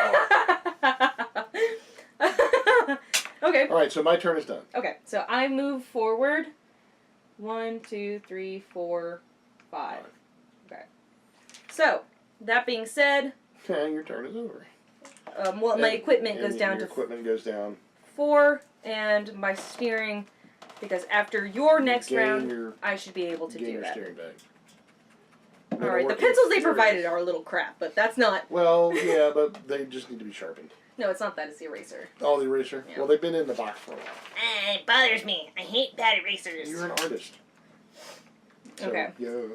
S2: Okay.
S1: All right, so my turn is done.
S2: Okay, so I move forward. 1, 2, 3, 4, 5. Okay. So, that being said...
S1: Okay, your turn is over.
S2: My equipment goes down to...
S1: Your equipment goes down.
S2: 4, and my steering... Because after your next round, I should be able to do
S1: your
S2: that.
S1: Steering back.
S2: Alright, the pencils they provided are a little crap, but that's not...
S1: Well, yeah, but they just need to be sharpened.
S2: No, it's not that, it's the eraser.
S1: Oh, the eraser?
S2: Yeah.
S1: Well, they've been in the box for a while.
S2: It bothers me. I hate bad erasers.
S1: You're an artist. So,
S2: okay.
S1: Yo.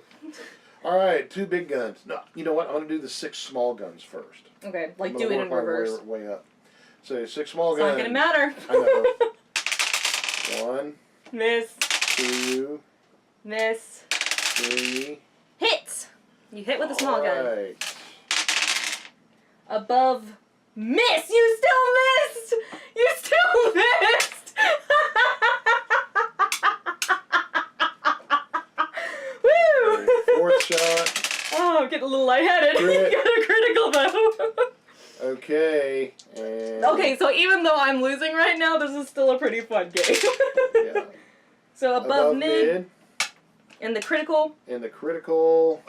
S1: Alright, 2 big guns. No, you know what? I'm going to do the 6 small guns first.
S2: Okay, like do it in reverse.
S1: Way up. So 6 small
S2: It's
S1: guns.
S2: not going to matter.
S1: I know. 1.
S2: Miss.
S1: 2.
S2: Miss.
S1: 3.
S2: Hits! You hit with a small gun.
S1: Right.
S2: Above. Miss! You still missed! You still missed! Woo!
S1: 4th shot.
S2: Oh, I'm getting a little lightheaded.
S1: Crit.
S2: You got a critical though.
S1: Okay. And
S2: Okay, so even though I'm losing right now, this is still a pretty fun game.
S1: yeah.
S2: So above mid. And the critical.
S1: And the critical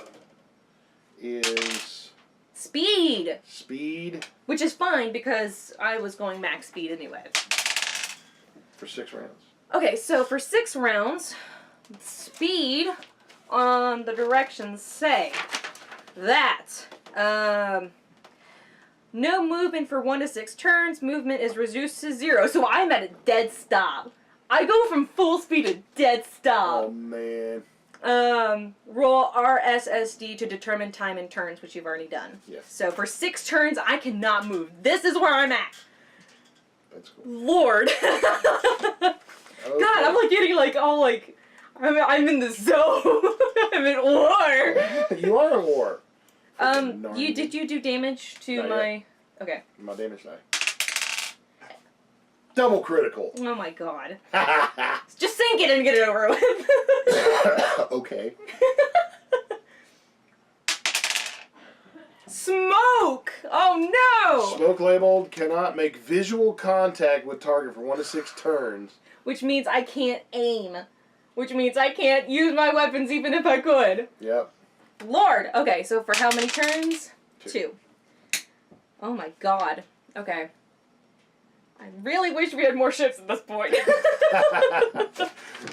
S1: is
S2: Speed.
S1: Speed.
S2: Which is fine because I was going max speed anyway.
S1: For 6 rounds.
S2: Okay, so for 6 rounds, speed on the directions say that no movement for 1 to 6 turns. Movement is reduced to 0. So I'm at a dead stop. I go from full speed to dead stop.
S1: Oh man.
S2: Roll RSSD to determine time and turns, which you've already done.
S1: Yes.
S2: So for 6 turns, I cannot move. This is where I'm at.
S1: That's cool.
S2: Lord.
S1: Okay.
S2: God, I'm like getting like all like, I'm in the zone. I'm in war.
S1: You are in war.
S2: Did you do damage to
S1: Not
S2: my?
S1: yet.
S2: Okay.
S1: My damage die. Double critical.
S2: Oh my God. Just sink it and get it over with.
S1: Okay.
S2: Smoke! Oh no!
S1: Smoke labeled cannot make visual contact with target for 1 to 6 turns.
S2: Which means I can't aim. Which means I can't use my weapons even if I could.
S1: Yep.
S2: Lord! Okay, so for how many turns?
S1: 2.
S2: 2. Oh my God. Okay. I really wish we had more ships at this point.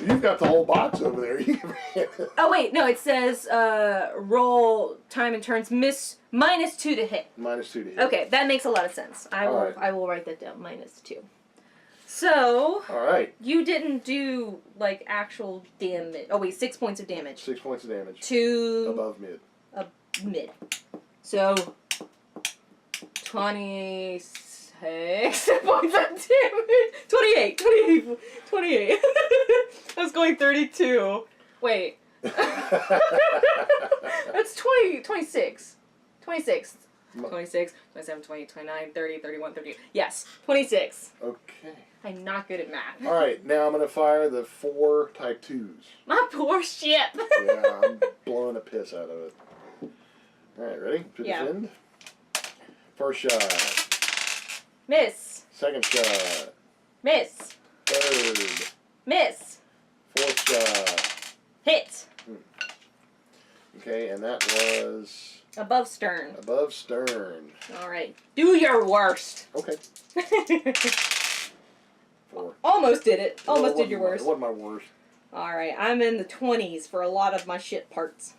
S1: You've got the whole box over there.
S2: Oh wait, no, it says roll time and turns -2 to hit.
S1: -2 to hit.
S2: Okay, that makes a lot of sense. I will write that down. -2. So
S1: Alright.
S2: you didn't do like actual damage. Oh wait, 6 points of damage.
S1: 6 points of damage.
S2: To
S1: above mid.
S2: Mid. So 26 points of damage. 28. 28. I was going 32. Wait. That's 26. 26. 26, 27, 28, 29, 30, 31, 38. Yes, 26.
S1: Okay.
S2: I'm not good at math.
S1: Alright, now I'm going to fire the 4 type 2s.
S2: My poor ship.
S1: Yeah, I'm blowing a piss out of it. Alright, ready? To
S2: Yeah.
S1: defend. First shot.
S2: Miss.
S1: Second shot.
S2: Miss.
S1: Third.
S2: Miss.
S1: Fourth shot.
S2: Hit.
S1: Okay, and that was
S2: Above stern.
S1: above stern.
S2: Alright. Do your worst.
S1: Okay. 4.
S2: Almost did it.
S1: Well,
S2: Almost
S1: it
S2: did your
S1: wasn't
S2: worst.
S1: my worst.
S2: Alright, I'm in the 20s for a lot of my shit parts.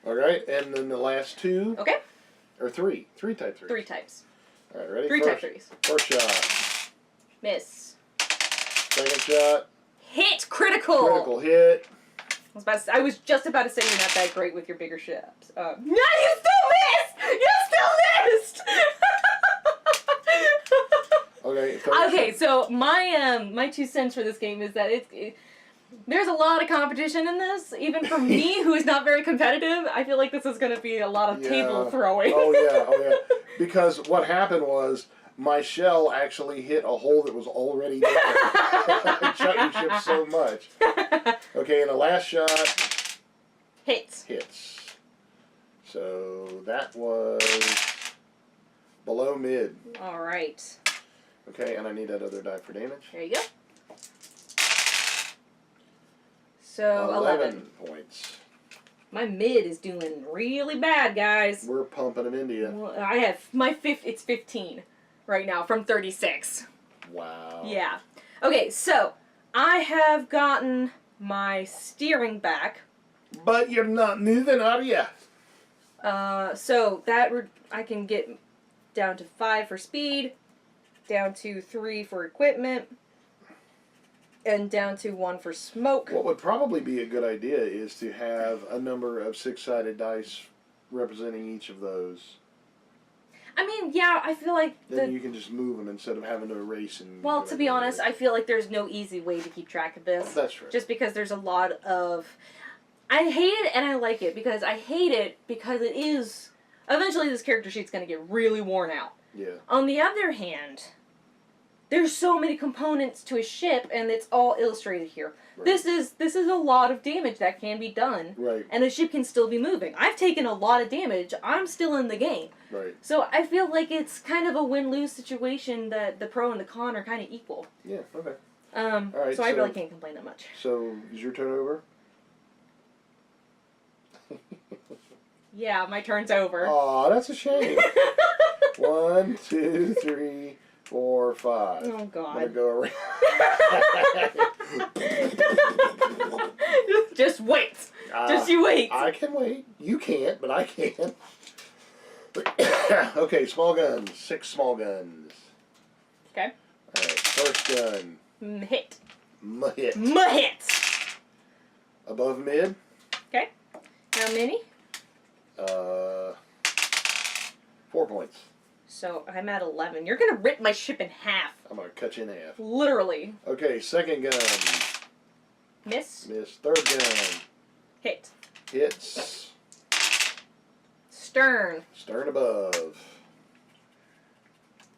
S1: Alright, and then the last 2.
S2: Okay?
S1: Or 3. 3 type 3.
S2: 3 types.
S1: Alright, ready?
S2: 3 type 3s.
S1: First shot.
S2: Miss.
S1: Second shot.
S2: Hit. Critical.
S1: Critical hit.
S2: I was just about to say you're not that great with your bigger ships. No, you still missed! You still missed!
S1: Okay. Third
S2: Okay,
S1: shot.
S2: so my 2 cents for this game is that there's a lot of competition in this. Even for me, who is not very competitive, I feel like this is going to be a lot of table throwing.
S1: Oh yeah. Because what happened was my shell actually hit a hole that was already there. I shot your ship so much. Okay, and the last shot
S2: Hits.
S1: hits. So that was below mid.
S2: All right.
S1: Okay, and I need that other die for damage.
S2: There you go. So 11.
S1: Points.
S2: My mid is doing really bad, guys.
S1: We're pumping them into you.
S2: Well, I have it's 15 right now from 36.
S1: Wow.
S2: Yeah. Okay, so I have gotten my steering back.
S1: But you're not moving, are you?
S2: So that I can get down to 5 for speed, down to 3 for equipment, and down to 1 for smoke.
S1: What would probably be a good idea is to have a number of 6-sided dice representing each of those.
S2: I mean, yeah, I feel like
S1: Then you can just move them instead of having to erase and.
S2: well, to be honest, I feel like there's no easy way to keep track of this.
S1: That's true.
S2: Just because there's a lot of... I hate it and I like it because I hate it because it is... Eventually this character sheet's going to get really worn out.
S1: Yeah.
S2: On the other hand, there's so many components to a ship and it's all illustrated here.
S1: Right.
S2: This is a lot of damage that can be done.
S1: Right.
S2: And the ship can still be moving. I've taken a lot of damage. I'm still in the game.
S1: Right.
S2: So I feel like it's kind of a win-lose situation that the pro and the con are kind of equal.
S1: Yeah. Okay.
S2: Right, so I really can't complain that much.
S1: So is your turn over?
S2: Yeah, my turn's over.
S1: Aw, that's a shame. 1, 2, 3, 4, 5.
S2: Oh,
S1: I'm
S2: God.
S1: gonna go around.
S2: Just wait. Just you wait.
S1: I can wait. You can't, but I can. Okay, small guns. 6 small guns.
S2: Okay.
S1: Alright, first gun.
S2: Hit.
S1: Hit.
S2: Hit.
S1: Above mid.
S2: Okay. How many?
S1: 4 points.
S2: So I'm at 11. You're gonna rip my ship in half.
S1: I'm gonna cut you in half.
S2: Literally.
S1: Okay, second gun.
S2: Miss.
S1: Miss. Third gun.
S2: Hit.
S1: Hits.
S2: Stern.
S1: Stern above.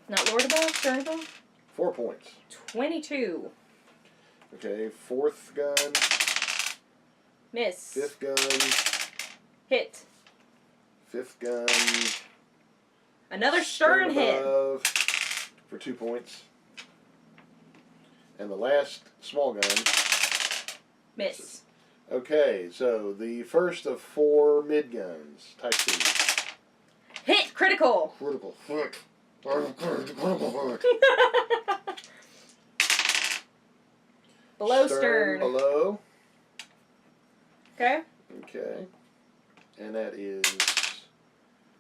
S2: Not Lord above. Stern above.
S1: 4 points.
S2: 22.
S1: Okay, fourth gun.
S2: Miss.
S1: Fifth gun.
S2: Hit.
S1: Fifth gun.
S2: Another stern hit.
S1: Above for 2 points. And the last small gun.
S2: Miss.
S1: Okay, so the first of 4 mid guns. Type 2.
S2: Hit. Critical.
S1: Critical hit.
S2: Below stern.
S1: Below.
S2: Okay.
S1: Okay. And that is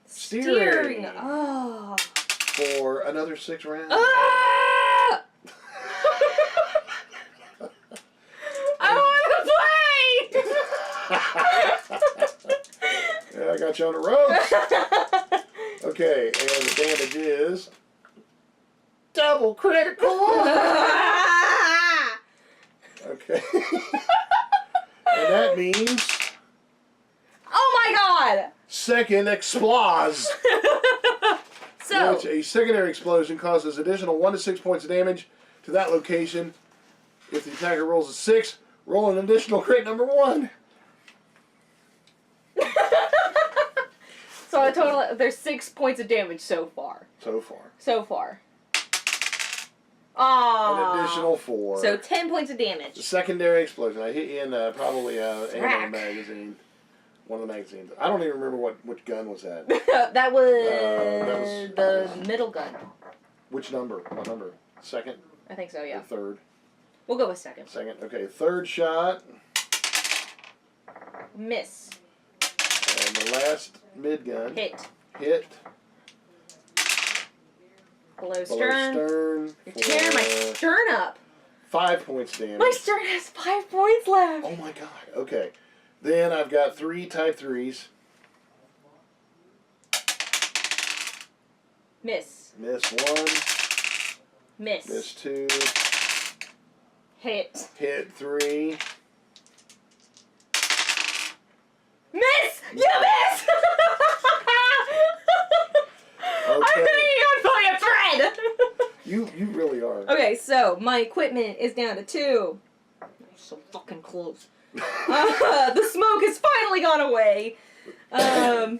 S2: Steering. Oh.
S1: for another 6 rounds.
S2: Ah! I want to play.
S1: Yeah, I got you on the ropes. Okay, and the damage is double critical. Okay. And that means
S2: Oh my God!
S1: second explodes.
S2: So
S1: Which a secondary explosion causes additional 1 to 6 points of damage to that location. If the attacker rolls a 6, roll an additional crit number 1.
S2: So a total, there's 6 points of damage so far.
S1: So far.
S2: So far.
S1: An additional 4.
S2: So 10 points of damage.
S1: The secondary explosion. I hit you in probably ammo
S2: Crack.
S1: magazine. One of the magazines. I don't even remember which gun was that.
S2: that was
S1: the
S2: middle gun.
S1: Which number? What number? Second?
S2: I think so, yeah.
S1: Or third?
S2: We'll go with second.
S1: Second. Okay, third shot.
S2: Miss.
S1: And the last mid gun.
S2: Hit.
S1: Hit.
S2: Below stern. You're
S1: for
S2: tearing my stern up.
S1: 5 points damage.
S2: My stern has 5 points left.
S1: Oh my god. Okay. Then I've got 3 type 3s.
S2: Miss.
S1: Miss 1.
S2: Miss.
S1: Miss 2.
S2: Hit.
S1: Hit 3.
S2: Miss! You miss! I'm thinking I'm pulling a thread!
S1: You really are.
S2: Okay, so my equipment is down to 2. I'm so fucking close. The smoke has finally gone away. The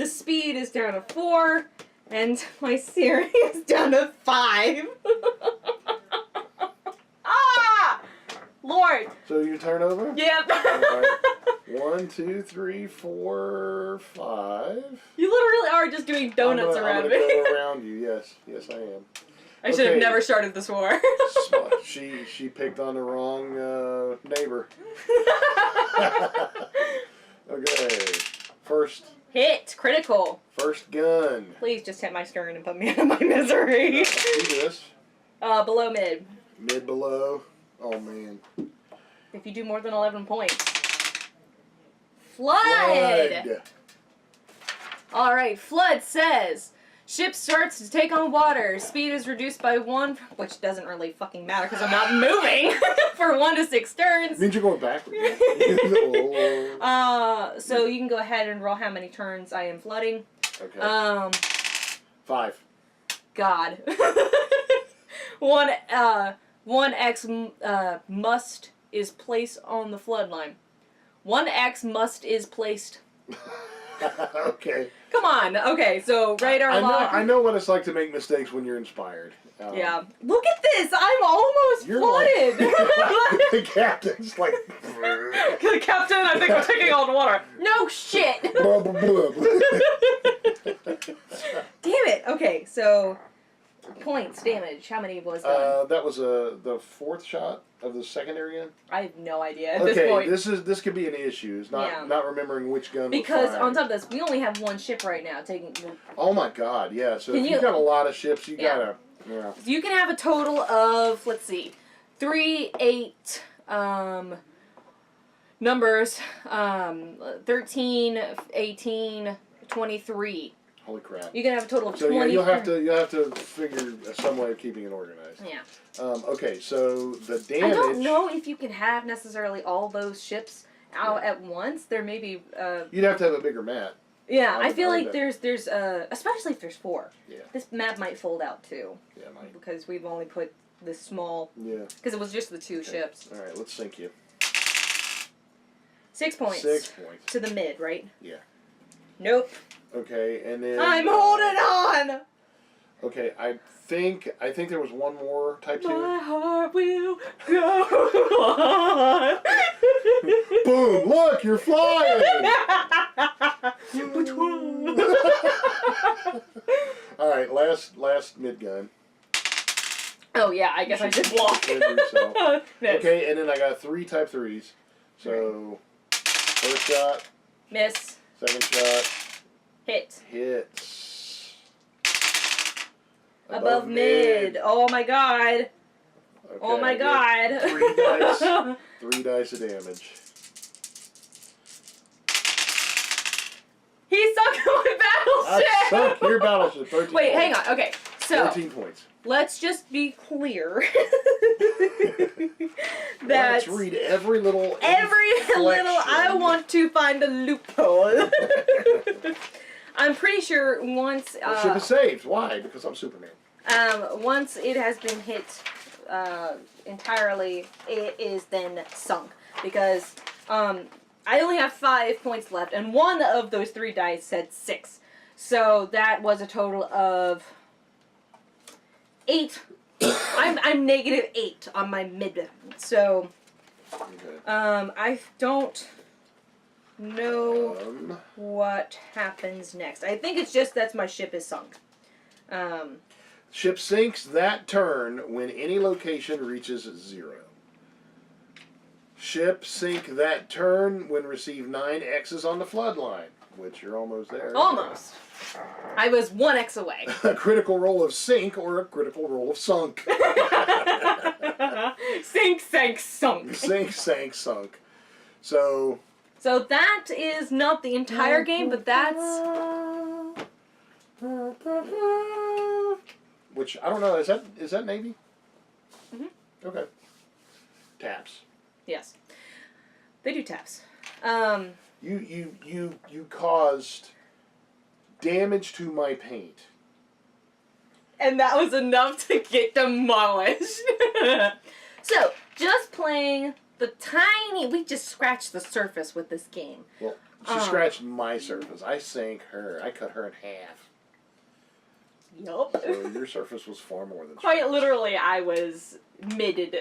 S2: speed is down to 4. And my searing is down to 5. Ah! Lord!
S1: So your turn over?
S2: Yep.
S1: Alright. 1, 2, 3, 4, 5.
S2: You literally are just doing donuts around
S1: I'm
S2: me.
S1: gonna go around you. Yes, yes, I am.
S2: I should have
S1: Okay.
S2: never started this war.
S1: She picked on the wrong neighbor. Okay, first
S2: Hit! Critical.
S1: gun.
S2: Please just hit my stern and put me out of my misery.
S1: Do this.
S2: Below mid.
S1: Mid below. Oh man.
S2: If you do more than 11 points. Flood! Alright, Flood says, ship starts to take on water. Speed is reduced by 1, which doesn't really fucking matter because I'm not moving, for 1 to 6 turns.
S1: Means you're going backwards.
S2: So you can go ahead and roll how many turns I am flooding.
S1: Okay. 5.
S2: God. 1x must is placed on the flood line. 1x must is placed.
S1: Okay.
S2: Come on. Okay, so radar lock.
S1: I know what it's like to make mistakes when you're inspired.
S2: Yeah. Look at this. I'm almost
S1: You're
S2: flooded.
S1: like, the captain's like.
S2: Captain, I think we're taking on water. No shit.
S1: Blah, blah, blah.
S2: Damn it. Okay, so points, damage. How many was done?
S1: That was the 4th shot of the secondary gun.
S2: I have no idea at this point.
S1: This could be an issue. It's not remembering which gun.
S2: Because
S1: was
S2: on top of this, we only have 1 ship right now taking.
S1: Oh my god, yeah. So
S2: Can
S1: if
S2: you-
S1: you've got a lot of ships, you gotta. Yeah.
S2: You can have a total of, let's see, 3, 8 numbers, 13, 18, 23.
S1: Holy crap.
S2: You can have a total of
S1: So
S2: 20.
S1: yeah, you'll have to figure some way of keeping it organized.
S2: Yeah.
S1: Okay, so the damage.
S2: I don't know if you can have necessarily all those ships out at once. There may be.
S1: You'd have to have a bigger map.
S2: Yeah,
S1: I
S2: I feel
S1: would
S2: like
S1: bet.
S2: there's especially if there's 4.
S1: Yeah.
S2: This map might fold out too.
S1: Yeah, mine.
S2: Because we've only put this small.
S1: Yeah.
S2: Because it was just the 2 ships.
S1: All right, let's sync you.
S2: 6 points.
S1: 6 points.
S2: To the mid, right?
S1: Yeah.
S2: Nope.
S1: Okay, and then.
S2: I'm holding on.
S1: Okay, I think there was one more type 2.
S2: My heart will go on.
S1: Boom! Look, you're flying.
S2: Which one?
S1: All right, last mid gun.
S2: Oh yeah, I guess I should block. Miss.
S1: Okay, and then I got 3 type 3s. So, first shot,
S2: Miss.
S1: second shot,
S2: Hit.
S1: hits.
S2: Above mid. Oh my god.
S1: Okay,
S2: Oh my
S1: I get
S2: god.
S1: 3 dice. 3 dice of damage.
S2: He sunk my battleship.
S1: I sunk your battleship. 13
S2: Wait,
S1: points.
S2: hang on. Okay, so
S1: 13 points.
S2: let's just be clear that
S1: Let's read every little.
S2: I want to find a loophole. I'm pretty sure once
S1: The ship is saved. Why? Because I'm Superman.
S2: once it has been hit entirely, it is then sunk because I only have 5 points left, and one of those 3 dice said 6. So that was a total of 8. I'm negative 8 on my mid. So,
S1: Okay.
S2: I don't know what happens next. I think it's just that my ship is sunk.
S1: Ship sinks that turn when any location reaches 0. Ship sink that turn when receive 9 X's on the flood line, which you're almost there.
S2: Almost. I was 1 X away.
S1: A critical roll of sink or a critical roll of sunk.
S2: Sink, sank, sunk.
S1: Sink, sank, sunk. So
S2: that is not the entire game, but that's...
S1: Which, I don't know, is that Navy?
S2: Mhm.
S1: Okay. Taps.
S2: Yes. They do taps.
S1: You caused damage to my paint.
S2: And that was enough to get demolished. So, just playing the tiny... We just scratched the surface with this game.
S1: Well, she scratched my surface. I sank her. I cut her in half.
S2: Yup.
S1: So your surface was far more than
S2: Quite
S1: scratched.
S2: literally, I was midded.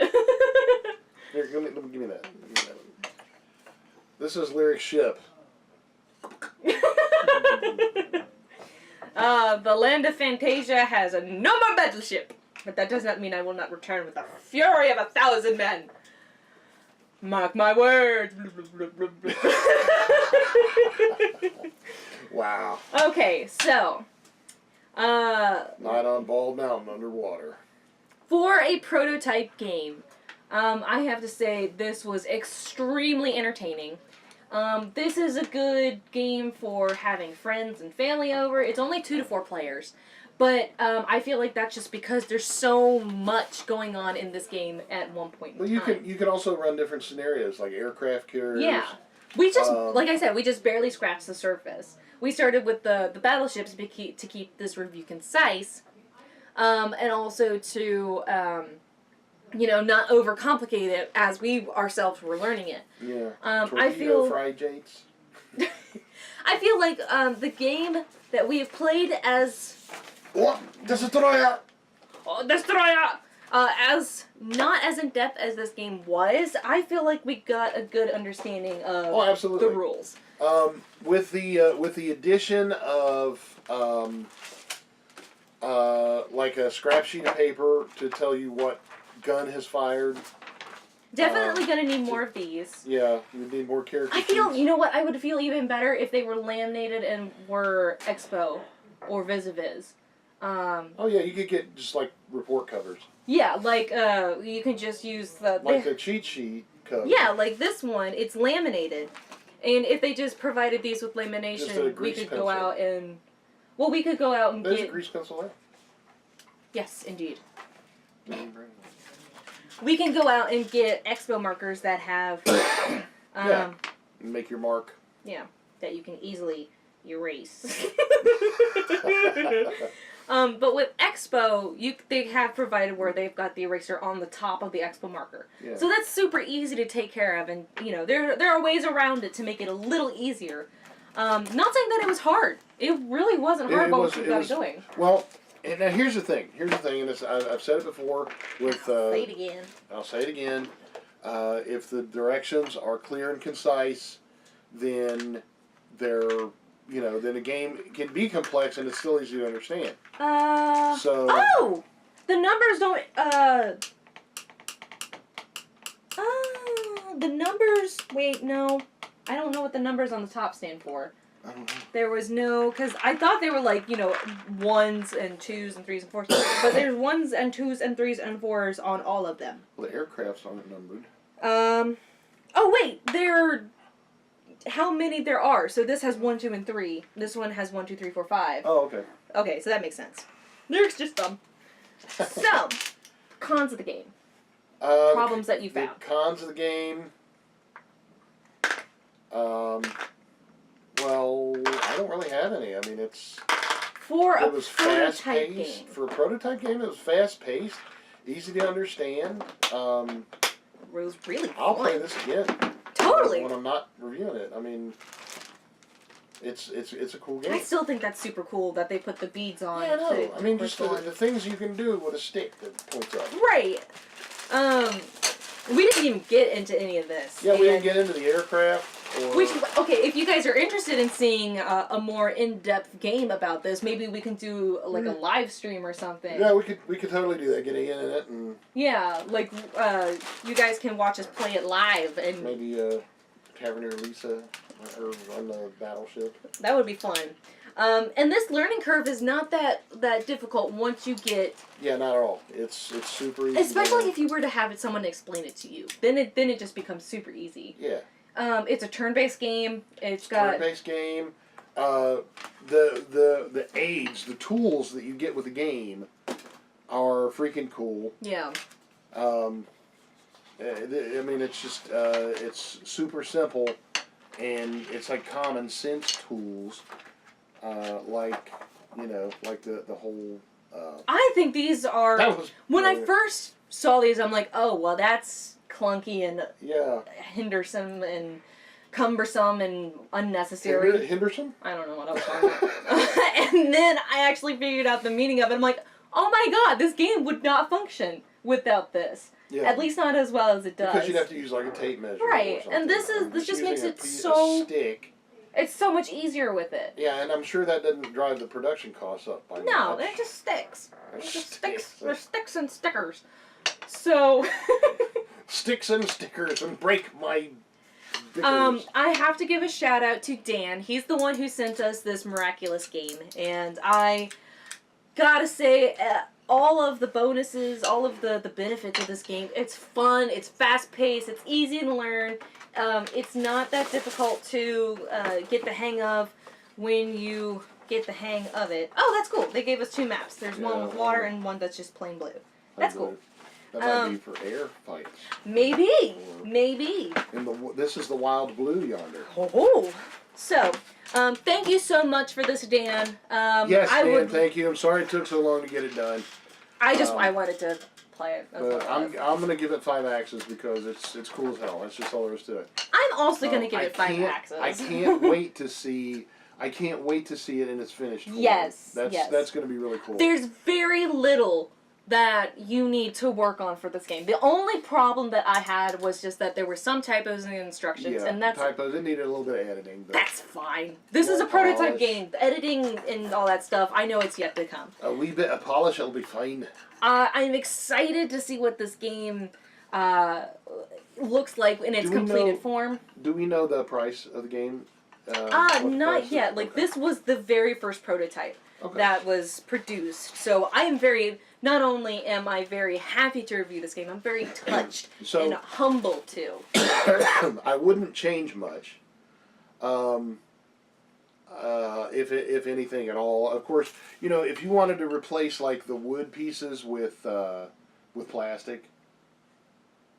S1: Here, give me that. Give me that. This is Lyric ship.
S2: The land of Fantasia has a no more battleship. But that does not mean I will not return with the fury of 1,000 men. Mark my words.
S1: Wow.
S2: Okay, so...
S1: Night on Bald Mountain underwater.
S2: For a prototype game, I have to say this was extremely entertaining. This is a good game for having friends and family over. It's only 2 to 4 players. But I feel like that's just because there's so much going on in this game at one point in time.
S1: You can also run different scenarios, like aircraft carriers.
S2: Yeah. We just, like I said, we just barely scratched the surface. We started with the battleships to keep this review concise, and also to, not overcomplicate it as we ourselves were learning it.
S1: Yeah.
S2: I feel
S1: fried jates.
S2: I feel like the game that we have played as
S1: What? Destroyer!
S2: Destroyer! As not as in depth as this game was, I feel like we got a good understanding of
S1: absolutely.
S2: the rules.
S1: With the addition of like a scrap sheet of paper to tell you what gun has fired.
S2: Definitely gonna need more of these.
S1: Yeah, you need more characters.
S2: I feel, you know what, I would feel even better if they were laminated and were Expo or Vis-a-Vis.
S1: Oh yeah, you could get just like report covers.
S2: Yeah, like you can just use
S1: the cheat sheet cover.
S2: Yeah, like this one, it's laminated. And if they just provided these with lamination, we could go out and... Well, we could go out and
S1: There's
S2: get...
S1: a grease pencil there.
S2: Yes, indeed. We can go out and get Expo markers that have...
S1: yeah. Make your mark.
S2: Yeah, that you can easily erase. But with Expo, they have provided where they've got the eraser on the top of the Expo marker.
S1: Yeah.
S2: So that's super easy to take care of, and there are ways around it to make it a little easier. Not saying that it was hard. It really wasn't hard once we got it going.
S1: Well, and now here's the thing, and I've said it before with...
S2: Say it again.
S1: I'll say it again. If the directions are clear and concise, then then a game can be complex and it's still easy to understand.
S2: Oh! The numbers don't, the numbers, wait, no. I don't know what the numbers on the top stand for.
S1: I don't know.
S2: There was no, because I thought they were like, 1s and 2s and 3s and 4s. But there's 1s and 2s and 3s and 4s on all of them.
S1: Well, the aircrafts aren't numbered.
S2: Oh wait, how many there are. So this has 1, 2, and 3. This one has 1, 2, 3, 4, 5.
S1: Oh, okay.
S2: Okay, so that makes sense. Lyrics just dumb. So, cons of the game. Problems that you found.
S1: The cons of the game. Well, I don't really have any. I mean, it was fast paced. For a prototype game, it was fast paced, easy to understand.
S2: It was really fun.
S1: I'll play this again.
S2: Totally. Totally.
S1: when I'm not reviewing it. I mean, it's a cool game.
S2: I still think that's super cool that they put the beads on.
S1: Yeah, I know.
S2: to
S1: I mean, just the
S2: correspond.
S1: things you can do with a stick that points up.
S2: Right. We didn't even get into any of this.
S1: Yeah, we didn't get into the aircraft. Or...
S2: Okay, if you guys are interested in seeing a more in-depth game about this, maybe we can do like a live stream or something.
S1: Yeah, we could totally do that. Getting in it and.
S2: Yeah, like you guys can watch us play it live and.
S1: Maybe Taverneer Lisa or on the battleship.
S2: That would be fun. And this learning curve is not that difficult once you get.
S1: Yeah, not at all. It's super easy.
S2: Especially if you were to have someone explain it to you, then it just becomes super easy.
S1: Yeah.
S2: It's a turn-based game. It's got
S1: turn-based game. The aids, the tools that you get with the game, are freaking cool.
S2: Yeah.
S1: I mean, it's just it's super simple, and it's like common sense tools, like the whole.
S2: I think these are. When I
S1: brilliant.
S2: first saw these, I'm like, oh well, that's clunky and
S1: Yeah.
S2: hendersome and cumbersome and unnecessary.
S1: Henderson?
S2: I don't know what I was talking about. And then I actually figured out the meaning of it. I'm like, oh my god, this game would not function without this.
S1: Yeah.
S2: At least not as well as it does.
S1: Because you'd have to use like a tape measure.
S2: Right,
S1: or something.
S2: and this
S1: Just
S2: just makes
S1: using
S2: it
S1: a
S2: so.
S1: stick.
S2: It's so much easier with it.
S1: Yeah, and I'm sure that doesn't drive the production costs up by
S2: No,
S1: much.
S2: they're just sticks.
S1: They're
S2: They're just
S1: sticks.
S2: sticks. They're sticks and stickers. So.
S1: Sticks and stickers and break my stickers.
S2: I have to give a shout out to Dan. He's the one who sent us this miraculous game, and I gotta say, all of the bonuses, all of the benefits of this game, it's fun, it's fast paced, it's easy to learn, it's not that difficult to get the hang of when you get the hang of it. Oh, that's cool. They gave us 2 maps. There's one with water and one that's just plain blue. That's cool.
S1: That might be for air fights.
S2: Maybe. Maybe.
S1: And this is the wild blue yonder.
S2: Oh. So, thank you so much for this, Dan.
S1: Yes, Dan, thank you. I'm sorry it took so long to get it done.
S2: I wanted to play it.
S1: But I'm going to give it 5 axes because it's cool as hell. That's just all there is to it.
S2: I'm also going to give it 5 axes.
S1: I can't wait to see. I can't wait to see it in its finished form.
S2: Yes,
S1: That's going to be really cool.
S2: There's very little that you need to work on for this game. The only problem that I had was just that there were some typos in the instructions, and that's
S1: typos. It needed a little bit of editing. But
S2: that's fine. This is a prototype game. The editing and all that stuff, I know it's yet to come.
S1: A wee bit of polish, it'll be fine.
S2: I'm excited to see what this game looks like in its completed form.
S1: Do we know the price of the game?
S2: Not yet. Like, this was the very first prototype that was produced. So I am not only am I very happy to review this game, I'm very touched and humbled too.
S1: I wouldn't change much. If anything at all. Of course, if you wanted to replace like the wood pieces with plastic.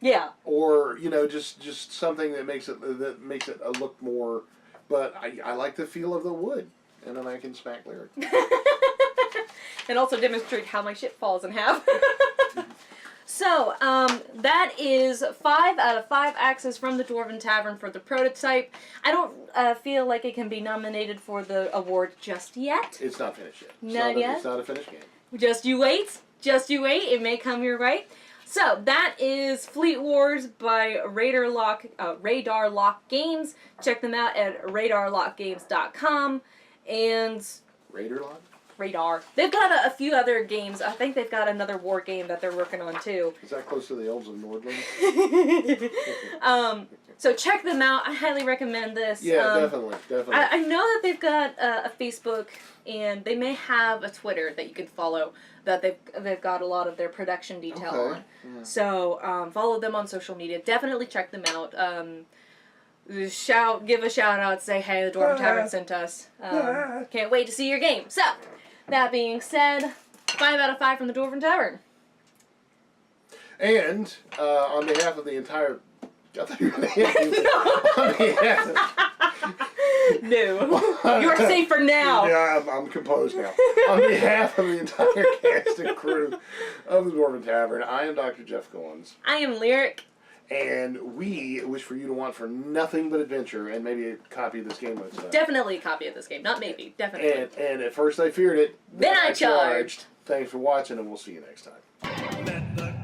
S2: Yeah.
S1: Or just something that makes it look more. But I like the feel of the wood, and then I can smack Lyric.
S2: And also demonstrate how my ship falls in half. So, that is 5 out of 5 axes from the Dwarven Tavern for the prototype. I don't feel like it can be nominated for the award just yet.
S1: It's not finished yet.
S2: Not yet?
S1: It's not a finished game.
S2: Just you wait. Just you wait. It may come your way. So, that is Fleet Wars by Radar Lock Games. Check them out at radarlockgames.com. And...
S1: Radar Lock?
S2: Radar. They've got a few other games. I think they've got another war game that they're working on, too.
S1: Is that close to the Elves of Nordland?
S2: So check them out. I highly recommend this.
S1: Yeah, definitely.
S2: I know that they've got a Facebook, and they may have a Twitter that you can follow that they've got a lot of their production detail on. Yeah. So follow them on social media. Definitely check them out. Give a shout out, say hey, the Dwarven Tavern sent us. Can't wait to see your game. So, that being said, 5 out of 5 from the Dwarven Tavern.
S1: And on behalf of the entire... I thought you were going to hit me. On behalf of...
S2: No. You're safe for now.
S1: Yeah, I'm composed now. On behalf of the entire cast and crew of the Dwarven Tavern, I am Dr. Jeff Goins.
S2: I am Lyric.
S1: And we wish for you to want for nothing but adventure and maybe a copy of this game with us.
S2: Definitely a copy of this game. Not maybe. Definitely.
S1: And at first I feared it.
S2: Then I charged.
S1: Thanks for watching, and we'll see you next time.
S3: Let the